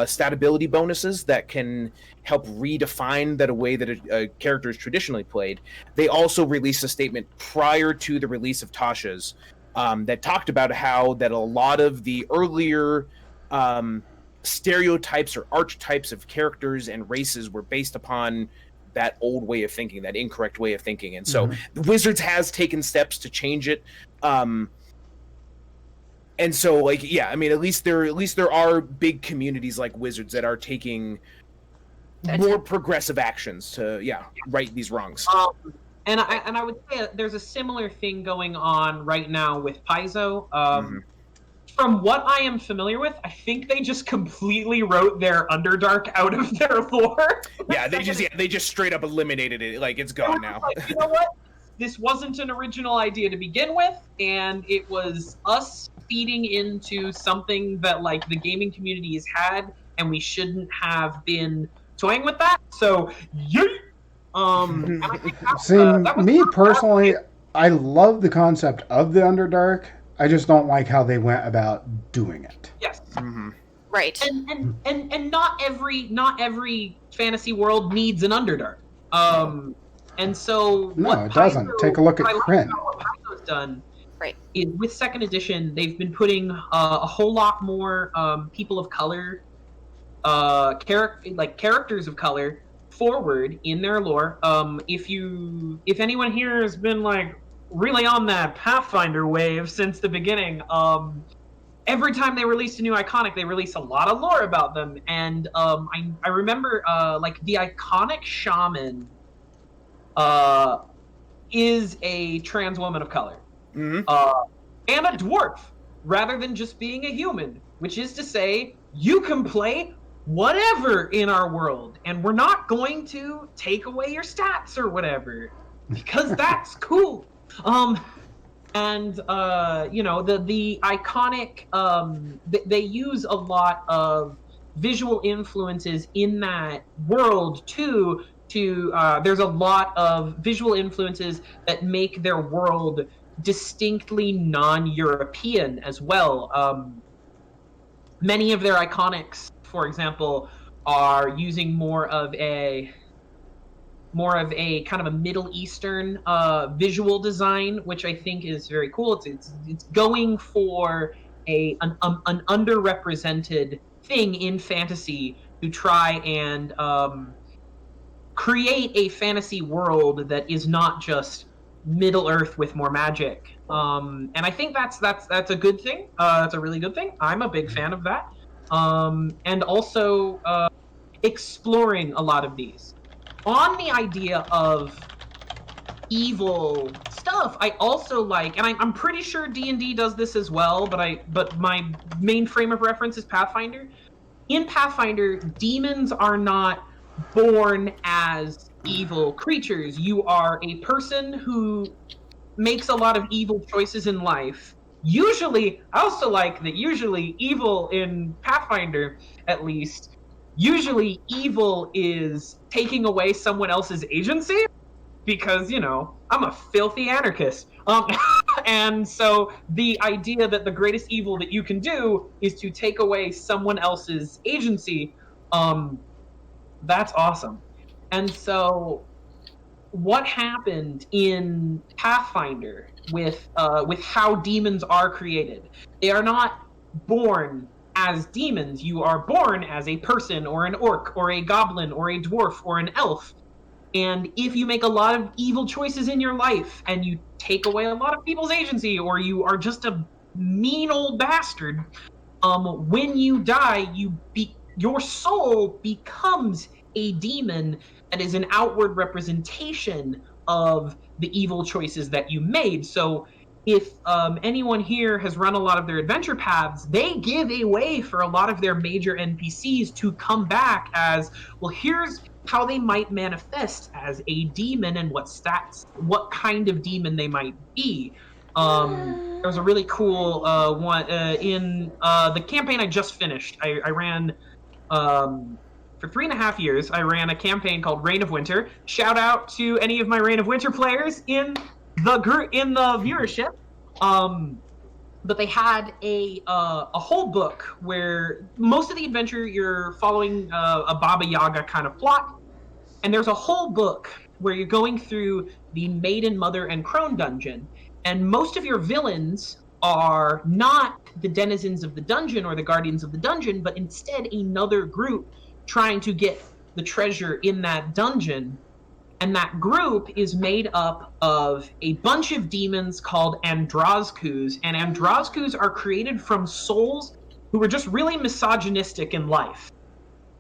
Speaker 3: stat ability bonuses that can help redefine that a way that a character is traditionally played, they also released a statement prior to the release of Tasha's that talked about how that a lot of the earlier stereotypes or archetypes of characters and races were based upon that old way of thinking, that incorrect way of thinking. And so Wizards has taken steps to change it. And so, like, yeah, I mean, at least there are big communities like Wizards that are taking more progressive actions to, right these wrongs.
Speaker 2: And I would say there's a similar thing going on right now with Paizo. From what I am familiar with, I think they just completely wrote their Underdark out of their lore.
Speaker 3: Yeah, they just straight up eliminated it. Like, it's gone now.
Speaker 2: Like, you know what? This wasn't an original idea to begin with, and it was us feeding into something that like the gaming community has had, and we shouldn't have been toying with that. So, and I think that was
Speaker 1: me personally, I love the concept of the Underdark. I just don't like how they went about doing it.
Speaker 2: Yes.
Speaker 4: Right.
Speaker 2: And not every fantasy world needs an Underdark. And so
Speaker 1: no, it doesn't. Take a look at Kryn.
Speaker 2: What Paizo's done,
Speaker 4: right,
Speaker 2: is with second edition, they've been putting a whole lot more people of color, characters of color forward in their lore. If anyone here has been like really on that Pathfinder wave since the beginning, every time they release a new iconic, they release a lot of lore about them. And I remember like the iconic shaman is a trans woman of color, and a dwarf, rather than just being a human, which is to say, you can play whatever in our world, and we're not going to take away your stats or whatever, because that's cool. And the iconic, they use a lot of visual influences in that world too. There's a lot of visual influences that make their world distinctly non-European as well. Many of their iconics, for example, are using more of a kind of a Middle Eastern visual design, which I think is very cool. It's going for an underrepresented thing in fantasy to try and create a fantasy world that is not just Middle Earth with more magic. And I think that's a good thing. That's a really good thing. I'm a big fan of that. And also exploring a lot of these. On the idea of evil stuff, I also like, and I'm pretty sure D&D does this as well, but my main frame of reference is Pathfinder. In Pathfinder, demons are not born as evil creatures. You are a person who makes a lot of evil choices in life. Usually, I also like that usually evil in Pathfinder, at least, usually evil is taking away someone else's agency, because, I'm a filthy anarchist. And so the idea that the greatest evil that you can do is to take away someone else's agency, that's awesome. And so what happened in Pathfinder with how demons are created? They are not born as demons. You are born as a person or an orc or a goblin or a dwarf or an elf. And if you make a lot of evil choices in your life and you take away a lot of people's agency, or you are just a mean old bastard, when you die, your soul becomes a demon that is an outward representation of the evil choices that you made. So if anyone here has run a lot of their adventure paths, they give a way for a lot of their major NPCs to come back as, well, here's how they might manifest as a demon and what kind of demon they might be. There was a really cool one in the campaign I just finished. I ran for 3.5 years. I ran a campaign called Reign of Winter. Shout out to any of my Reign of Winter players in the viewership. But they had a whole book where most of the adventure you're following a Baba Yaga kind of plot, and there's a whole book where you're going through the Maiden, Mother, and Crone dungeon, and most of your villains are not the denizens of the dungeon or the guardians of the dungeon, but instead another group trying to get the treasure in that dungeon. And that group is made up of a bunch of demons called Androzkus, and Androzkus are created from souls who were just really misogynistic in life.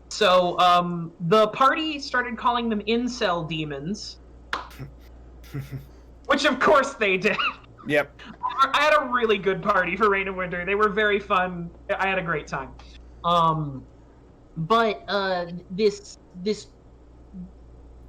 Speaker 2: So the party started calling them incel demons, which of course they did.
Speaker 3: Yep.
Speaker 2: I had a really good party for Reign of Winter. They were very fun. I had a great time. But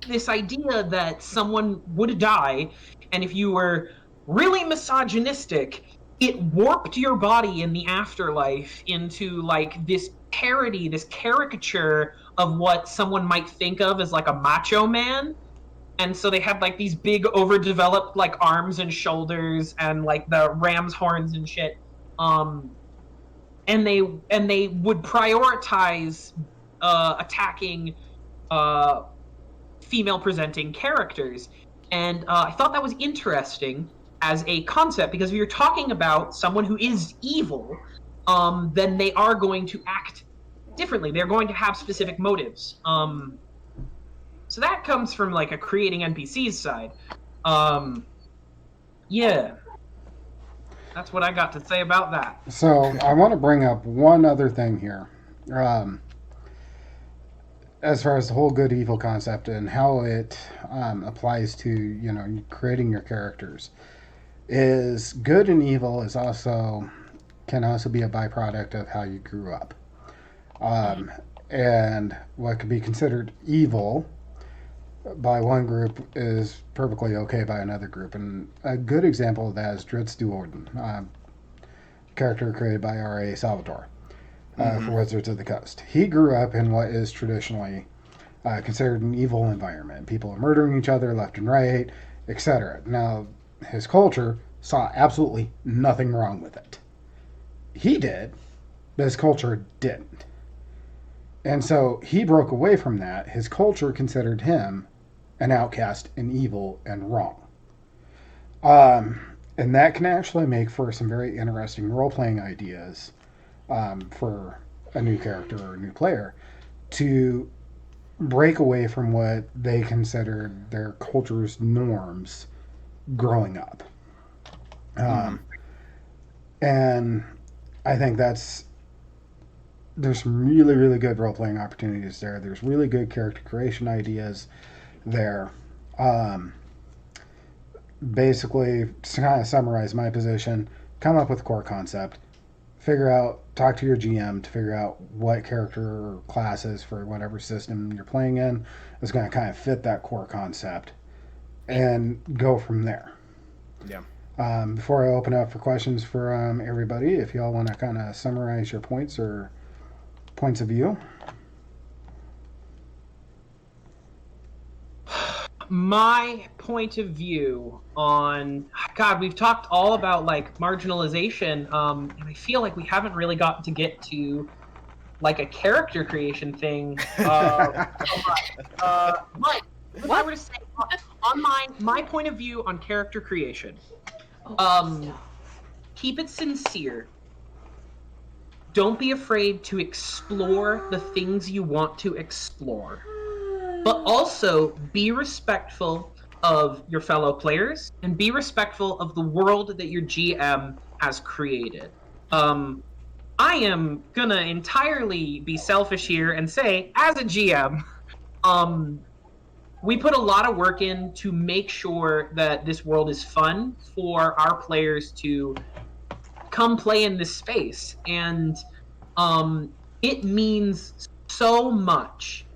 Speaker 2: this idea that someone would die, and if you were really misogynistic, it warped your body in the afterlife into like this parody, this caricature of what someone might think of as like a macho man. And so they had like these big overdeveloped like arms and shoulders and like the ram's horns and shit. And they would prioritize attacking female presenting characters. And I thought that was interesting as a concept, because if you're talking about someone who is evil, then they are going to act differently. They're going to have specific motives. So that comes from like a creating NPCs side. Yeah. That's what I got to say about that.
Speaker 1: So I want to bring up one other thing here. As far as the whole good evil concept and how it applies to creating your characters, is good and evil can also be a byproduct of how you grew up, and what could be considered evil by one group is perfectly okay by another group. And a good example of that is Dritz Duorden, character created by R.A. Salvatore. For Wizards of the Coast. He grew up in what is traditionally considered an evil environment. People are murdering each other left and right, etc. Now, his culture saw absolutely nothing wrong with it. He did, but his culture didn't. And so he broke away from that. His culture considered him an outcast and evil and wrong. And that can actually make for some very interesting role-playing ideas for a new character or a new player to break away from what they considered their culture's norms growing up. And I think there's some really, really good role-playing opportunities there. There's really good character creation ideas there. Basically, to kind of summarize my position, come up with a core concept, talk to your GM to figure out what character or classes for whatever system you're playing in is going to kind of fit that core concept, and go from there.
Speaker 3: Yeah.
Speaker 1: Before I open up for questions for everybody, if y'all want to kind of summarize your points or points of view.
Speaker 2: my point of view on God, we've talked all about like marginalization, and I feel like we haven't really gotten to get to like a character creation thing. But if I were to say on my point of view on character creation, keep it sincere. Don't be afraid to explore the things you want to explore, but also be respectful of your fellow players and be respectful of the world that your GM has created. I am gonna entirely be selfish here and say, as a GM, we put a lot of work in to make sure that this world is fun for our players to come play in this space. And it means so much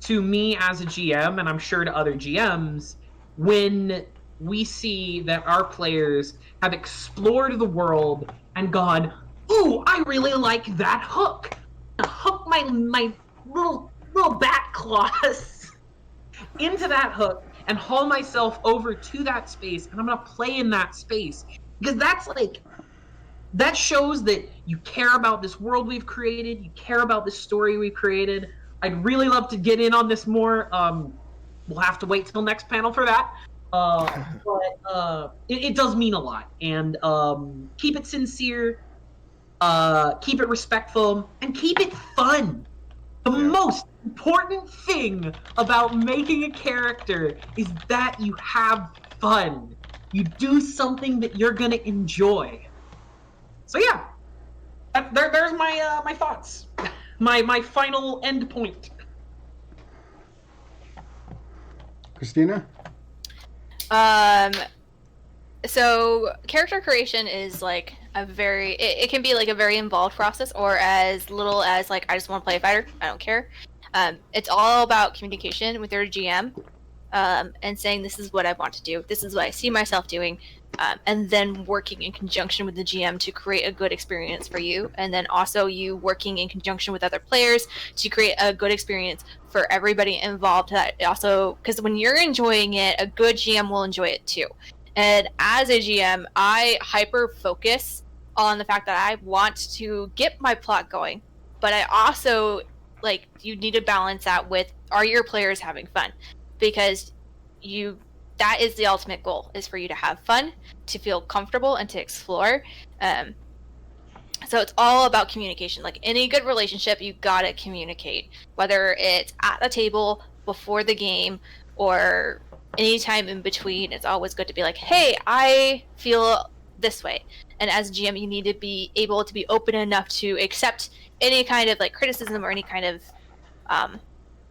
Speaker 2: to me as a GM, and I'm sure to other GMs, when we see that our players have explored the world and gone, ooh, I really like that hook. Hook my little bat claws into that hook and haul myself over to that space, and I'm gonna play in that space. Because that shows that you care about this world we've created, you care about this story we've created. I'd really love to get in on this more. We'll have to wait till next panel for that. But it does mean a lot. And keep it sincere, keep it respectful, and keep it fun. The most important thing about making a character is that you have fun. You do something that you're going to enjoy. So yeah, there's my thoughts. My final end point.
Speaker 1: Christina?
Speaker 4: So character creation is like it can be like a very involved process, or as little as like, I just want to play a fighter, I don't care. It's all about communication with your GM, and saying, this is what I want to do, this is what I see myself doing, and then working in conjunction with the GM to create a good experience for you, and then also you working in conjunction with other players to create a good experience for everybody involved. That also, because when you're enjoying it, a good GM will enjoy it too. And as a GM, I hyper focus on the fact that I want to get my plot going, but I also, like, you need to balance that with, are your players having fun? Because that is the ultimate goal, is for you to have fun, to feel comfortable, and to explore. So it's all about communication. Like any good relationship, you gotta communicate, whether it's at the table, before the game, or anytime in between. It's always good to be like, hey, I feel this way. And as a GM, you need to be able to be open enough to accept any kind of like criticism or any kind of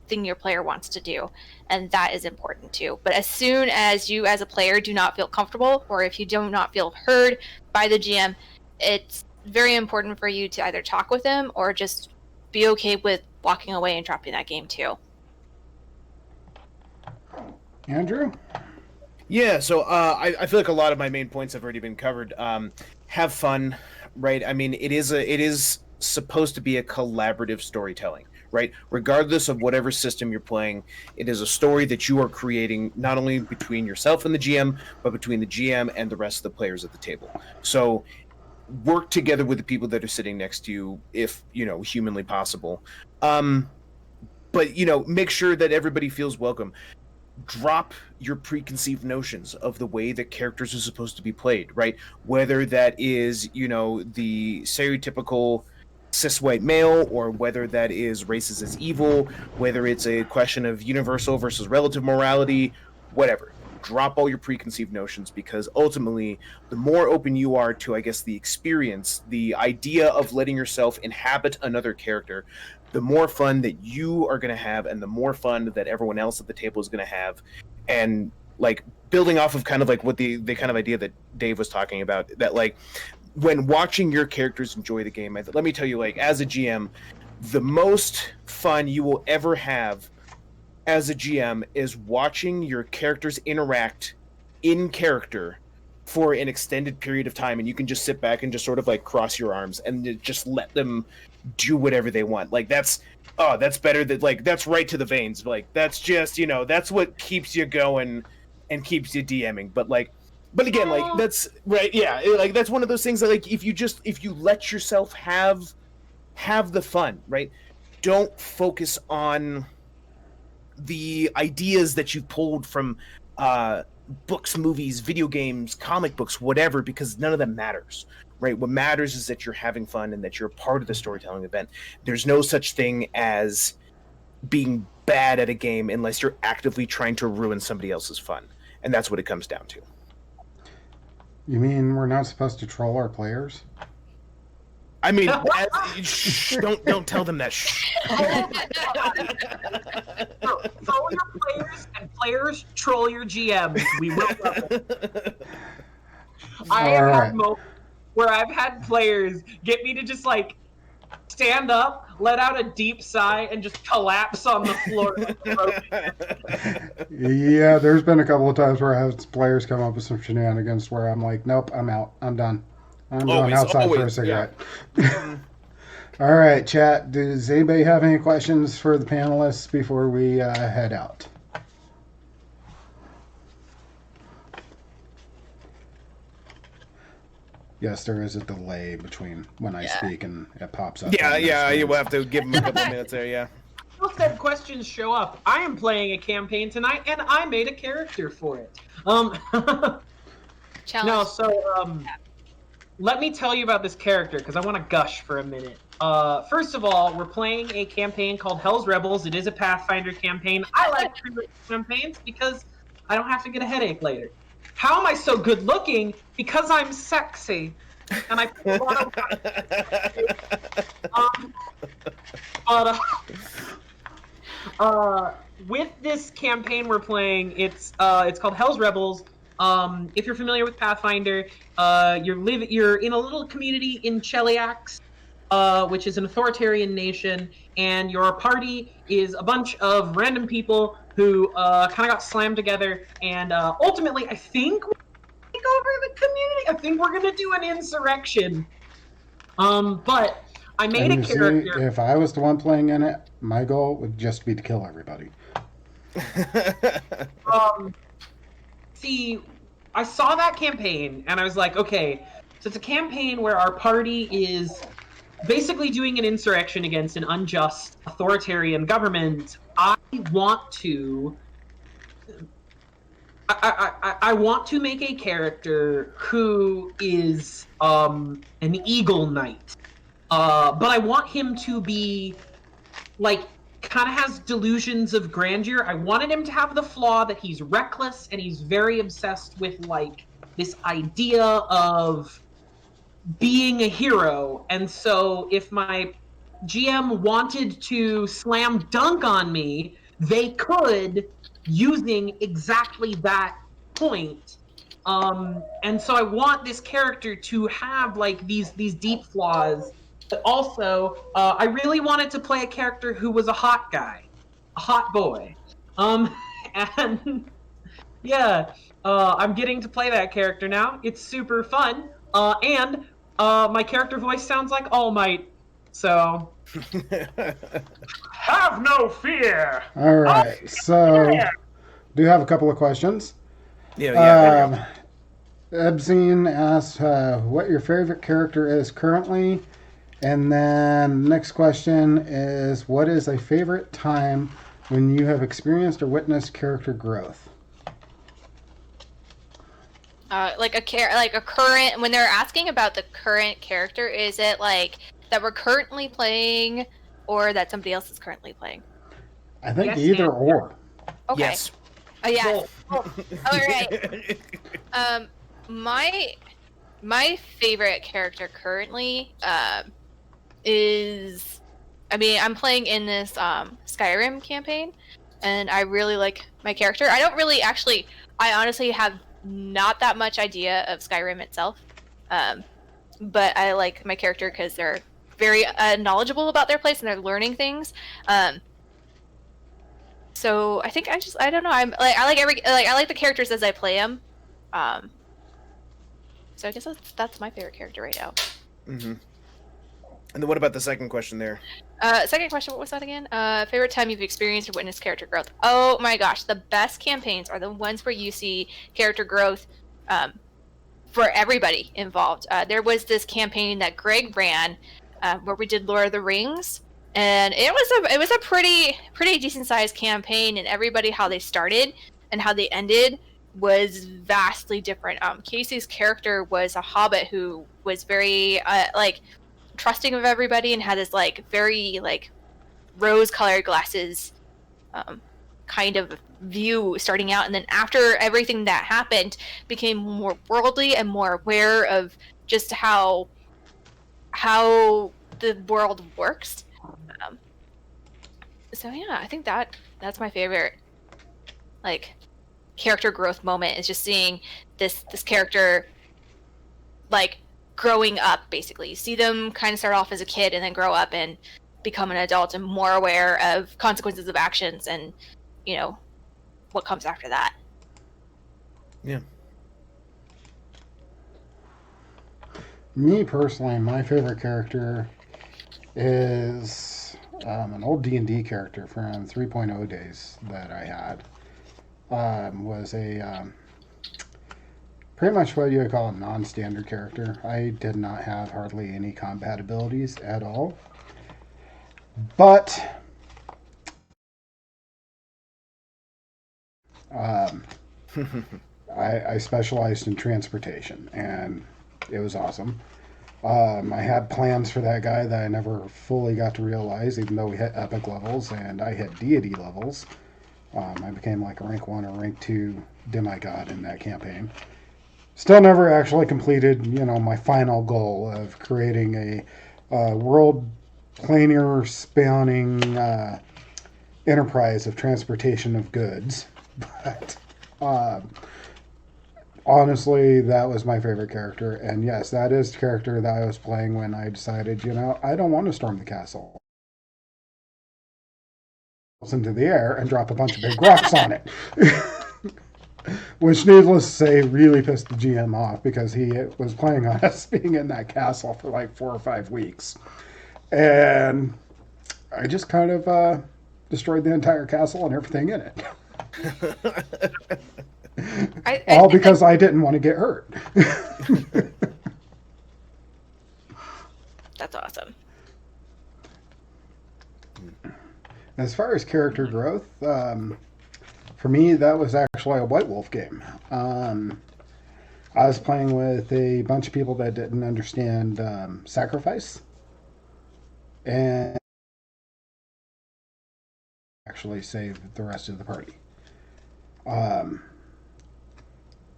Speaker 4: thing your player wants to do, and that is important too. But as soon as you as a player do not feel comfortable, or if you do not feel heard by the GM, it's very important for you to either talk with them or just be okay with walking away and dropping that game too.
Speaker 1: Andrew?
Speaker 3: Yeah, so I feel like a lot of my main points have already been covered. Have fun, right? I mean, it is supposed to be a collaborative storytelling, right? Regardless of whatever system you're playing, it is a story that you are creating not only between yourself and the GM, but between the GM and the rest of the players at the table. So work together with the people that are sitting next to you, if, humanly possible. But, make sure that everybody feels welcome. Drop your preconceived notions of the way that characters are supposed to be played, right? Whether that is, the stereotypical cis white male, or whether that is races as evil, whether it's a question of universal versus relative morality, whatever. Drop all your preconceived notions, because ultimately, the more open you are to, I guess, the experience, the idea of letting yourself inhabit another character, the more fun that you are going to have, and the more fun that everyone else at the table is going to have. And like building off of kind of like what the kind of idea that Dave was talking about, that like when watching your characters enjoy the game, let me tell you, like, as a GM, the most fun you will ever have as a GM is watching your characters interact in character for an extended period of time, and you can just sit back and just sort of like cross your arms and just let them do whatever they want. Like, that's oh, that's better. That like that's right to the veins. Like that's just that's what keeps you going and keeps you DMing. But again, like that's right. Yeah, like that's one of those things that like if you let yourself have the fun, right? Don't focus on the ideas that you've pulled from books, movies, video games, comic books, whatever, because none of that matters, right? What matters is that you're having fun and that you're a part of the storytelling event. There's no such thing as being bad at a game unless you're actively trying to ruin somebody else's fun, and that's what it comes down to.
Speaker 1: You mean we're not supposed to troll our players?
Speaker 3: I mean, don't tell them that.
Speaker 2: Troll your players, and players troll your GMs. We will love it. I have had moments where I've had players get me to just like stand up, let out a deep sigh, and just collapse on the floor.
Speaker 1: Yeah, there's been a couple of times where I have players come up with some shenanigans where I'm like, nope, I'm out. I'm done. I'm going outside for a cigarette. Yeah. All right, chat. Does anybody have any questions for the panelists before we head out? Yes, there is a delay between when I speak and it pops up.
Speaker 3: Yeah, you will have to give them a couple of minutes there, yeah.
Speaker 2: Most said questions show up. I am playing a campaign tonight, and I made a character for it.
Speaker 4: Challenge.
Speaker 2: No, so let me tell you about this character because I want to gush for a minute. First of all, we're playing a campaign called Hell's Rebels. It is a Pathfinder campaign. I like pre-written campaigns because I don't have to get a headache later. How am I so good looking? Because I'm sexy. And I put a lot of with this campaign we're playing, it's called Hell's Rebels. If you're familiar with Pathfinder, you're in a little community in Cheliax, which is an authoritarian nation, and your party is a bunch of random people who kind of got slammed together, and ultimately, I think we'll take over the community. I think we're gonna do an insurrection. But I made a character.
Speaker 1: See, if I was the one playing in it, my goal would just be to kill everybody.
Speaker 2: See, I saw that campaign, and I was like, okay, so it's a campaign where our party is basically doing an insurrection against an unjust authoritarian government. I want to make a character who is an eagle knight, but I want him to be like kind of has delusions of grandeur. I wanted him to have the flaw that he's reckless and he's very obsessed with like this idea of being a hero. And so if my GM wanted to slam dunk on me, they could, using exactly that point. And so I want this character to have like these deep flaws, but also I really wanted to play a character who was a hot guy, a hot boy. And yeah, I'm getting to play that character now. It's super fun. And my character voice sounds like All Might. So have no fear.
Speaker 1: All right. So do you have a couple of questions?
Speaker 3: Yeah.
Speaker 1: Ebzine asks what your favorite character is currently. And then the next question is, what is a favorite time when you have experienced or witnessed character growth?
Speaker 4: Like a current, when they're asking about the current character, is it like that we're currently playing or that somebody else is currently playing?
Speaker 1: I think either or.
Speaker 4: Okay.
Speaker 3: Yes.
Speaker 4: Yes. All right. My favorite character currently is, I mean, I'm playing in this Skyrim campaign, and I really like my character. I honestly have not that much idea of Skyrim itself, but I like my character because they're very knowledgeable about their place and they're learning things. So I think I don't know. I like the characters as I play them. So I guess that's my favorite character right now.
Speaker 3: Mm-hmm. And then what about the second question there?
Speaker 4: Second question, what was that again? Favorite time you've experienced or witnessed character growth? Oh my gosh, the best campaigns are the ones where you see character growth for everybody involved. There was this campaign that Greg ran where we did Lord of the Rings, and it was a pretty decent sized campaign, and everybody, how they started and how they ended was vastly different. Casey's character was a hobbit who was very like trusting of everybody and had this like very like rose-colored glasses kind of view starting out, and then after everything that happened became more worldly and more aware of just how the world works. So yeah, I think that's my favorite like character growth moment, is just seeing this character like growing up. Basically, you see them kind of start off as a kid and then grow up and become an adult and more aware of consequences of actions and what comes after that.
Speaker 3: Yeah.
Speaker 1: Me personally, my favorite character is an old D&D character from 3.0 days that I had. Was a pretty much what you would call a non-standard character. I did not have hardly any combat abilities at all. But I specialized in transportation, and it was awesome. I had plans for that guy that I never fully got to realize, even though we hit epic levels and I hit deity levels. I became like a rank 1 or rank 2 demigod in that campaign. Still never actually completed, my final goal of creating a world planar spanning enterprise of transportation of goods. But honestly, that was my favorite character. And yes, that is the character that I was playing when I decided, I don't want to storm the castle. Into the air and drop a bunch of big rocks on it. Which, needless to say, really pissed the GM off because he was planning on us being in that castle for like 4 or 5 weeks. And I just kind of destroyed the entire castle and everything in it. All because I didn't want to get hurt.
Speaker 4: That's awesome.
Speaker 1: As far as character growth, for me, that was actually a White Wolf game. I was playing with a bunch of people that didn't understand sacrifice, and actually saved the rest of the party.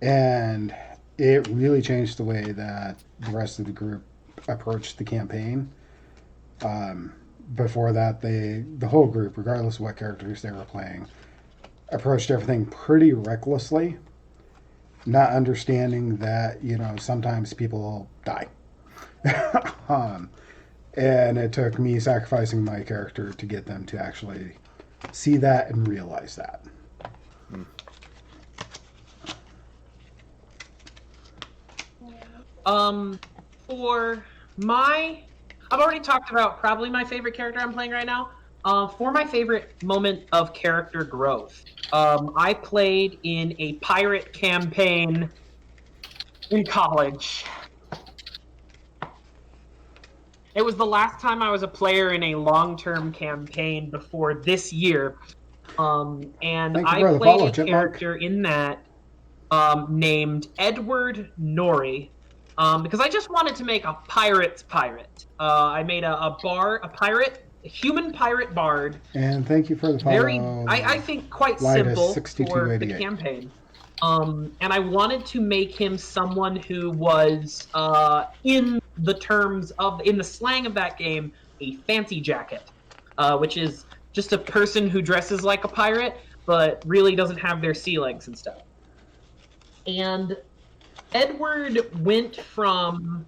Speaker 1: And it really changed the way that the rest of the group approached the campaign. Before that, the whole group, regardless of what characters they were playing, approached everything pretty recklessly, not understanding that, sometimes people die. And it took me sacrificing my character to get them to actually see that and realize that.
Speaker 2: I've already talked about probably my favorite character I'm playing right now. For my favorite moment of character growth, I played in a pirate campaign in college. It was the last time I was a player in a long-term campaign before this year. And I played a character in that named Edward Norrie. Because I just wanted to make a pirate's pirate. I made a human pirate bard.
Speaker 1: And thank you for the follow.
Speaker 2: I think quite simple for the campaign. And I wanted to make him someone who was, in the slang of that game, a fancy jacket, which is just a person who dresses like a pirate, but really doesn't have their sea legs and stuff. And Edward went from...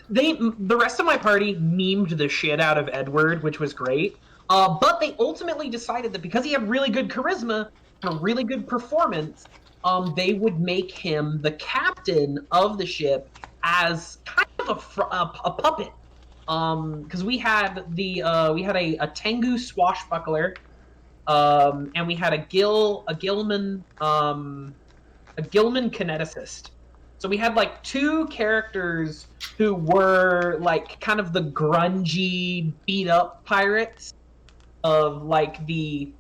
Speaker 2: The rest of my party memed the shit out of Edward, which was great. But they ultimately decided that because he had really good charisma and a really good performance, they would make him the captain of the ship as kind of a puppet. because we had a Tengu swashbuckler, and we had a Gilman kineticist. So we had like two characters who were like kind of the grungy, beat up pirates of like the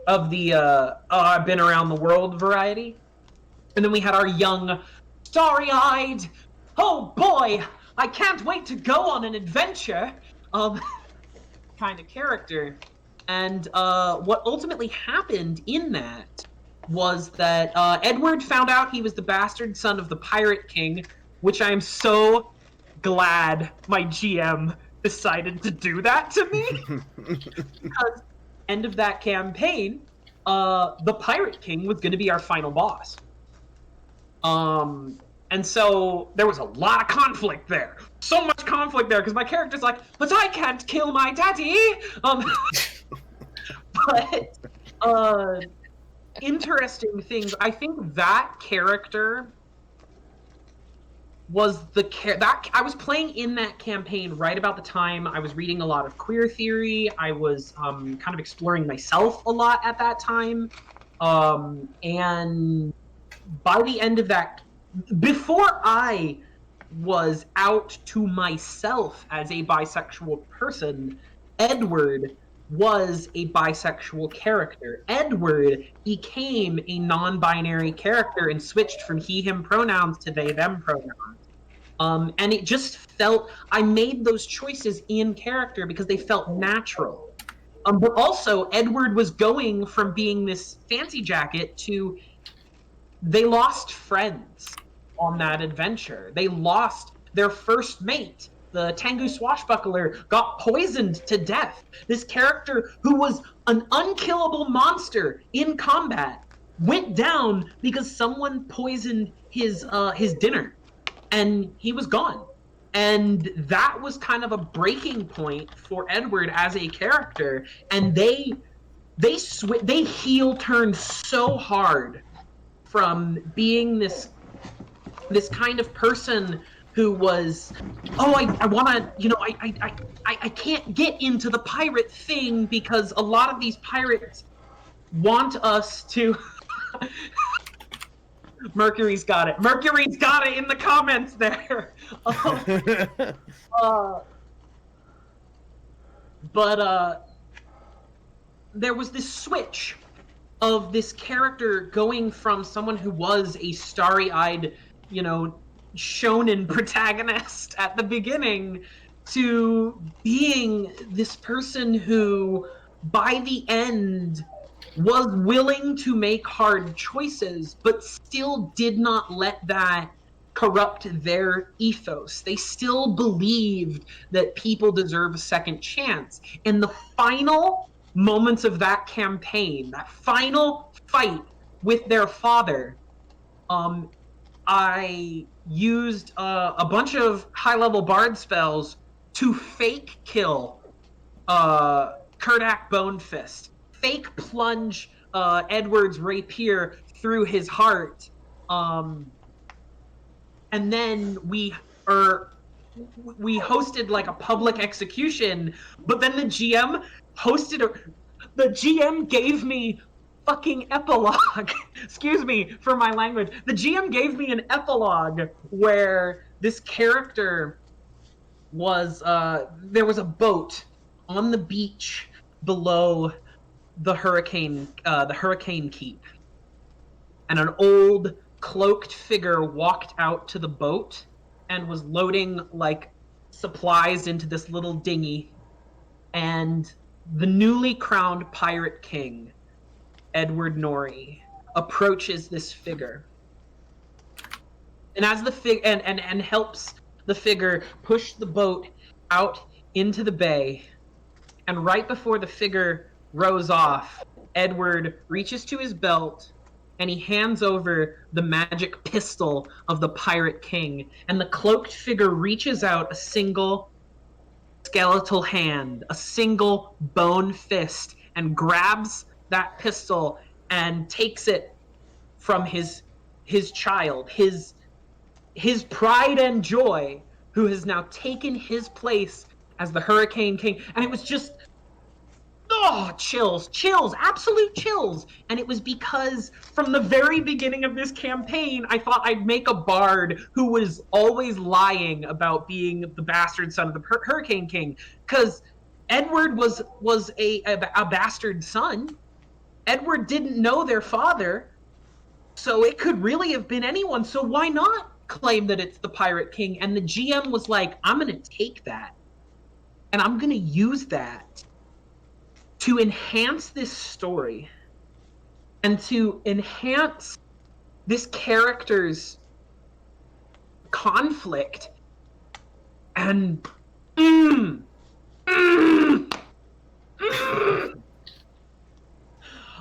Speaker 2: I've been around the world variety. And then we had our young, starry-eyed, oh boy, I can't wait to go on an adventure kind of character. And what ultimately happened in that was that Edward found out he was the bastard son of the Pirate King, which I am so glad my GM decided to do that to me. Because end of that campaign, the Pirate King was going to be our final boss. And so there was a lot of conflict there. So much conflict there because my character's like, but I can't kill my daddy. But interesting things. I think that character was that I was playing in that campaign right about the time I was reading a lot of queer theory. I was kind of exploring myself a lot at that time, and by the end of that, before I was out to myself as a bisexual person, Edward was a bisexual character. Edward became a non-binary character and switched from he, him pronouns to they, them pronouns. And it just felt, I made those choices in character because they felt natural. But also, Edward was going from being this fancy jacket to, they lost friends on that adventure. They lost their first mate. The Tengu swashbuckler got poisoned to death. This character who was an unkillable monster in combat went down because someone poisoned his dinner, and he was gone. And that was kind of a breaking point for Edward as a character. And they heel turned so hard from being this kind of person who was, oh, I want to, I can't get into the pirate thing because a lot of these pirates want us to. Mercury's got it. Mercury's got it in the comments there. But there was this switch of this character going from someone who was a starry-eyed, shonen protagonist at the beginning to being this person who, by the end, was willing to make hard choices, but still did not let that corrupt their ethos. They still believed that people deserve a second chance. In the final moments of that campaign, that final fight with their father, I used a bunch of high-level bard spells to fake kill Kurdak Bonefist, fake plunge Edward's rapier through his heart, and then we hosted like a public execution. But then the GM gave me fucking epilogue. Excuse me for my language. The GM gave me an epilogue where this character was there was a boat on the beach below the hurricane keep, and an old cloaked figure walked out to the boat and was loading like supplies into this little dinghy, and the newly crowned pirate king, Edward Norrie, approaches this figure, and as the and helps the figure push the boat out into the bay. And right before the figure rows off, Edward reaches to his belt and he hands over the magic pistol of the Pirate King. And the cloaked figure reaches out a single skeletal hand, a single bone fist, and grabs that pistol and takes it from his child, his pride and joy, who has now taken his place as the Hurricane King. And it was just, chills, absolute chills. And it was because from the very beginning of this campaign, I thought I'd make a bard who was always lying about being the bastard son of the Hurricane King. Because Edward was a bastard son. Edward didn't know their father, so it could really have been anyone. So why not claim that it's the Pirate King? And the GM was like, I'm going to take that, and I'm going to use that to enhance this story and to enhance this character's conflict. And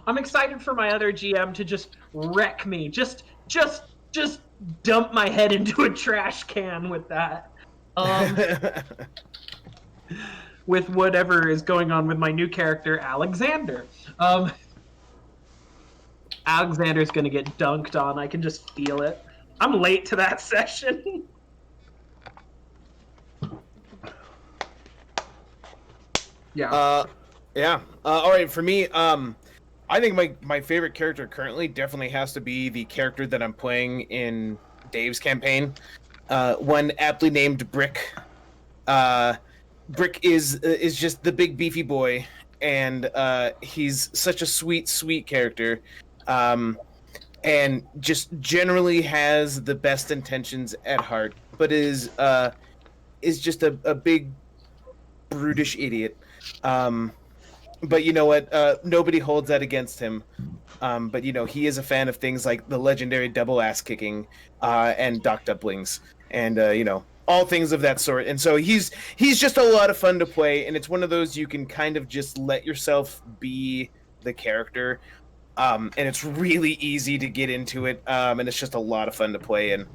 Speaker 2: I'm excited for my other GM to just wreck me. Just dump my head into a trash can with that. With whatever is going on with my new character, Alexander. Alexander's gonna get dunked on. I can just feel it. I'm late to that session. Yeah.
Speaker 3: Yeah. All right. For me, I think my favorite character currently definitely has to be the character that I'm playing in Dave's campaign. One aptly named Brick. Brick is just the big beefy boy, and he's such a sweet character, and just generally has the best intentions at heart, but is just a big brutish idiot. But you know what? Nobody holds that against him. But you know, he is a fan of things like the legendary double ass kicking and Doc Dumplings, and you know, all things of that sort. And so he's just a lot of fun to play, and it's one of those you can kind of just let yourself be the character, and it's really easy to get into it, and it's just a lot of fun to play. And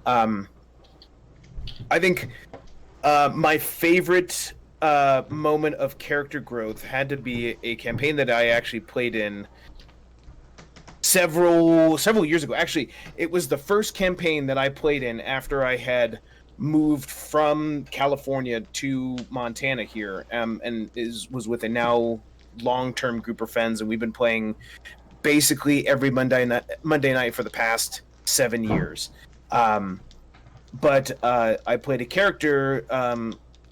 Speaker 3: I think my favorite moment of character growth had to be a campaign that I actually played in several years ago. Actually, it was the first campaign that I played in after I had moved from California to Montana here, and was with a now long-term group of friends, and we've been playing basically every Monday night for the past 7 years. But I played a character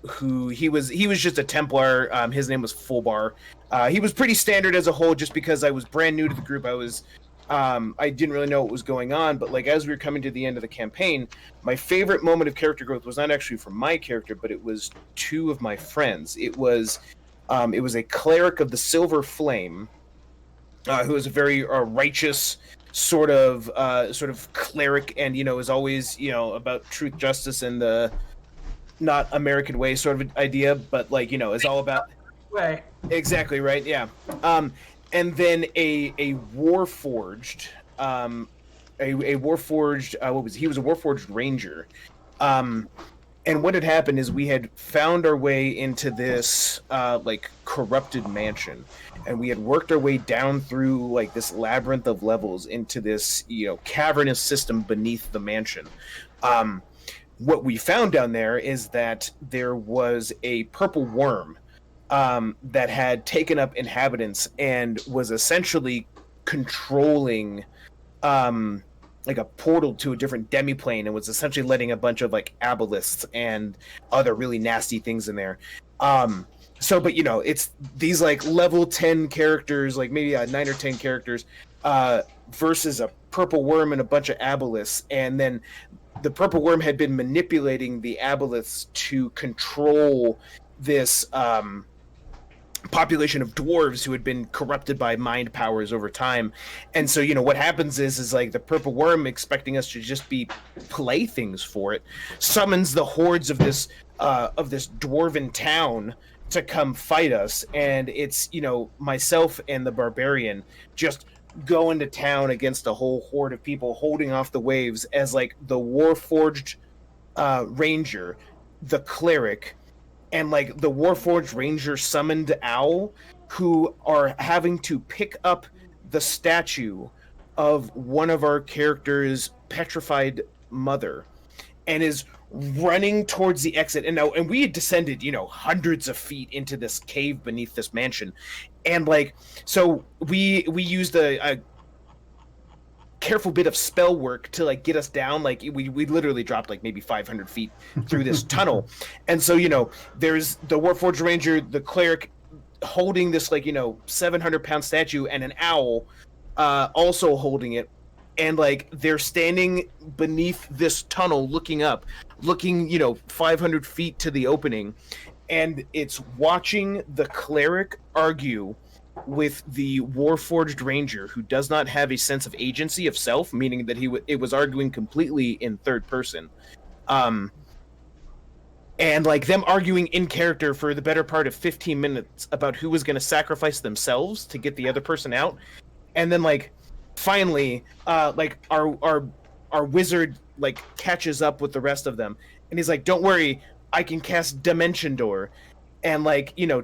Speaker 3: who he was just a Templar. His name was Fullbar. He was pretty standard as a whole, just because I was brand new to the group. I didn't really know what was going on, but like as we were coming to the end of the campaign, my favorite moment of character growth was not actually from my character, but it was two of my friends. It was a cleric of the Silver Flame, who was a very righteous sort of cleric, and you know, is always, you know, about truth, justice, and the not American way sort of idea, but like, you know, it's all about
Speaker 2: Way.
Speaker 3: exactly right, yeah. And then a Warforged, a Warforged, what was he? He was a Warforged Ranger. And what had happened is we had found our way into this like corrupted mansion, and we had worked our way down through like this labyrinth of levels into this, you know, cavernous system beneath the mansion. What we found down there is that there was a purple worm that had taken up inhabitants and was essentially controlling like a portal to a different demiplane, and was essentially letting a bunch of like aboleths and other really nasty things in there. So, but you know, it's these like level 10 characters, like maybe 9 or 10 characters, versus a purple worm and a bunch of aboleths, and then the purple worm had been manipulating the aboleths to control this population of dwarves who had been corrupted by mind powers over time. And so, you know, what happens is like the purple worm, expecting us to just be playthings for it, summons the hordes of this dwarven town to come fight us. And it's, you know, myself and the barbarian just go into town against a whole horde of people, holding off the waves as like the Warforged Ranger, the cleric, and like the Warforged Ranger summoned owl, who are having to pick up the statue of one of our characters' petrified mother, and is running towards the exit. And we had descended, hundreds of feet into this cave beneath this mansion. And so we used a careful bit of spell work to get us down. We literally dropped maybe 500 feet through this tunnel. And so, there's the Warforged Ranger, the cleric holding this 700-pound statue, and an owl also holding it. And they're standing beneath this tunnel looking up, 500 feet to the opening. And it's watching the cleric argue with the Warforged Ranger, who does not have a sense of agency of self, meaning that it was arguing completely in third person. And them arguing in character for the better part of 15 minutes about who was going to sacrifice themselves to get the other person out. And then finally, our wizard catches up with the rest of them, and he's like, "Don't worry, I can cast Dimension Door," and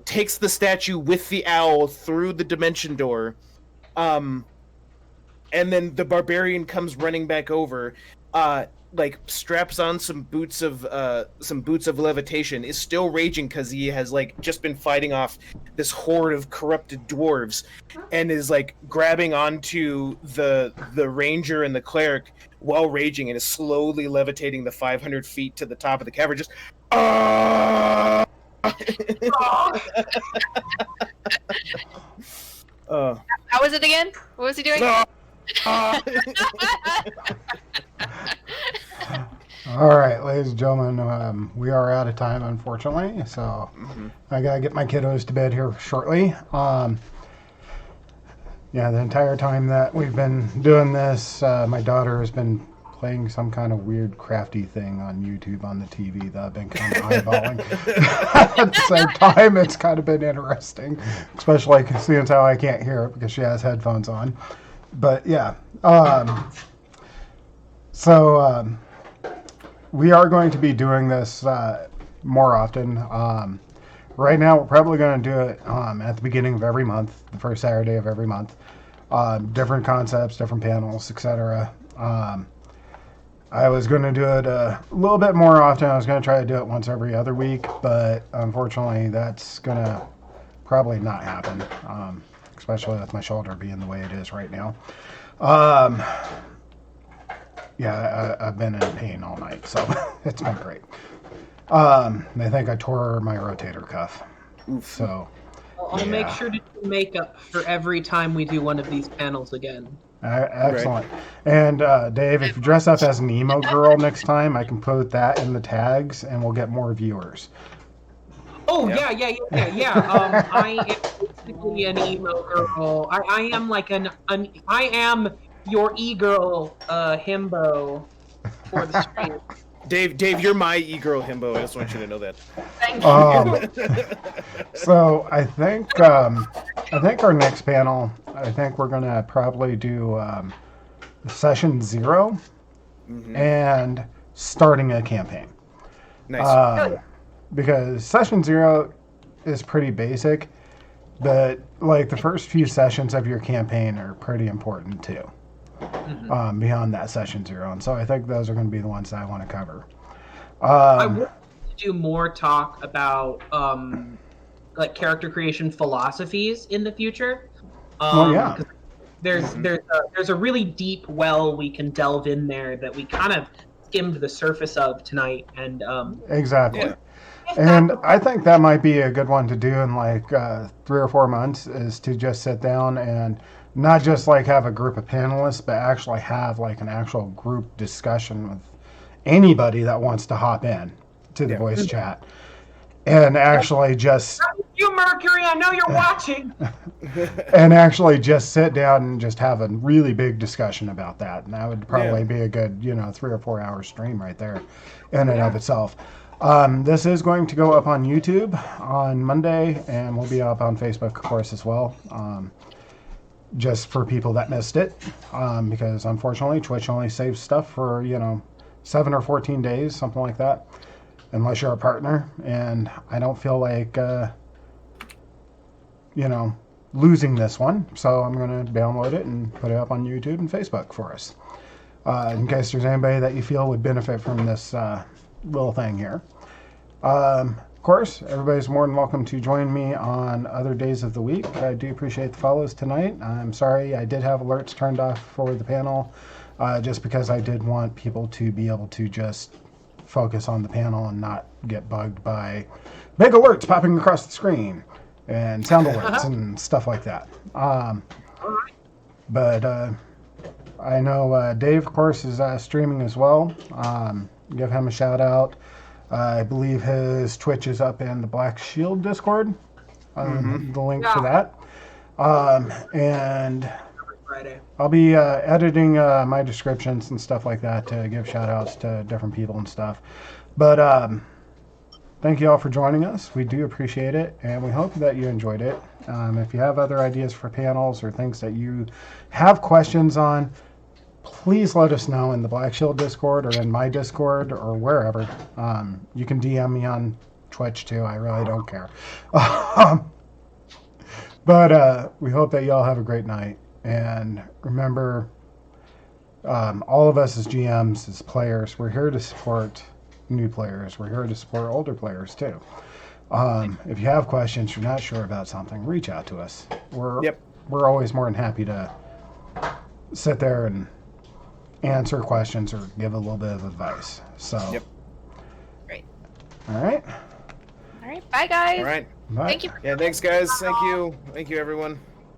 Speaker 3: takes the statue with the owl through the Dimension Door, and then the barbarian comes running back over, straps on some boots of levitation, is still raging because he has just been fighting off this horde of corrupted dwarves, and is grabbing onto the ranger and the cleric while raging, and is slowly levitating the 500 feet to the top of the cavern. Just how
Speaker 4: was it again? What was he doing?
Speaker 1: All right, ladies and gentlemen, we are out of time, unfortunately, so I gotta get my kiddos to bed here shortly. The entire time that we've been doing this, my daughter has been playing some kind of weird crafty thing on YouTube on the TV that I've been kind of eyeballing. At the same time, it's kind of been interesting, especially seeing how I can't hear it because she has headphones on. But yeah, we are going to be doing this more often. Right now, we're probably going to do it at the beginning of every month, the first Saturday of every month. Different concepts, different panels, etc. I was going to do it a little bit more often. I was going to try to do it once every other week, but unfortunately, that's going to probably not happen, especially with my shoulder being the way it is right now. I've been in pain all night, so it's been great. I think I tore my rotator cuff. So
Speaker 2: I'll make sure to do makeup for every time we do one of these panels again.
Speaker 1: Excellent. And Dave, if you dress up as an emo girl next time, I can put that in the tags, and we'll get more viewers.
Speaker 2: Oh, yeah. I am basically an emo girl. I am I am your e-girl himbo for the stream.
Speaker 3: Dave, you're my e-girl himbo. I just want you to know that.
Speaker 2: Thank you.
Speaker 1: So I think our next panel, I think we're gonna probably do session 0 and starting a campaign.
Speaker 3: Nice.
Speaker 1: Because session 0 is pretty basic, but the first few sessions of your campaign are pretty important too. Beyond that session 0, and so I think those are going to be the ones that I want to cover.
Speaker 2: I would do more talk about character creation philosophies in the future. There's a really deep well we can delve in there that we kind of skimmed the surface of tonight, and
Speaker 1: exactly.
Speaker 2: Yeah.
Speaker 1: And I think that might be a good one to do in 3 or 4 months, is to just sit down and not just have a group of panelists, but actually have an actual group discussion with anybody that wants to hop in to the voice chat, and actually just
Speaker 2: you, Mercury, I know you're watching,
Speaker 1: and actually just sit down and just have a really big discussion about that. And that would probably be a good 3 or 4 hour stream right there in and of itself. This is going to go up on YouTube on Monday, and will be up on Facebook, of course, as well. Just for people that missed it, because unfortunately Twitch only saves stuff for 7 or 14 days, something like that, unless you're a partner. And I don't feel like losing this one, so I'm going to download it and put it up on YouTube and Facebook for us, in case there's anybody that you feel would benefit from this little thing here. Of course, everybody's more than welcome to join me on other days of the week. I do appreciate the follows tonight. I'm sorry I did have alerts turned off for the panel, just because I did want people to be able to just focus on the panel and not get bugged by big alerts popping across the screen and sound alerts and stuff like that. But I know Dave, of course, is streaming as well. Give him a shout out. I believe his Twitch is up in the Black Shield Discord. The link for that. And
Speaker 2: Friday.
Speaker 1: I'll be editing my descriptions and stuff like that to give shout outs to different people and stuff. But thank you all for joining us. We do appreciate it, and we hope that you enjoyed it. If you have other ideas for panels or things that you have questions on, please let us know in the Black Shield Discord or in my Discord or wherever. You can DM me on Twitch too. I really don't care. But we hope that y'all have a great night. And remember, all of us as GMs, as players, we're here to support new players. We're here to support older players too. If you have questions, you're not sure about something, reach out to us. We're always more than happy to sit there and answer questions or give a little bit of advice. So,
Speaker 4: Great.
Speaker 1: All right.
Speaker 4: All right. Bye, guys.
Speaker 3: All right.
Speaker 1: Bye.
Speaker 4: Thank you.
Speaker 3: Yeah, thanks, guys. Thank you. Thank you, everyone.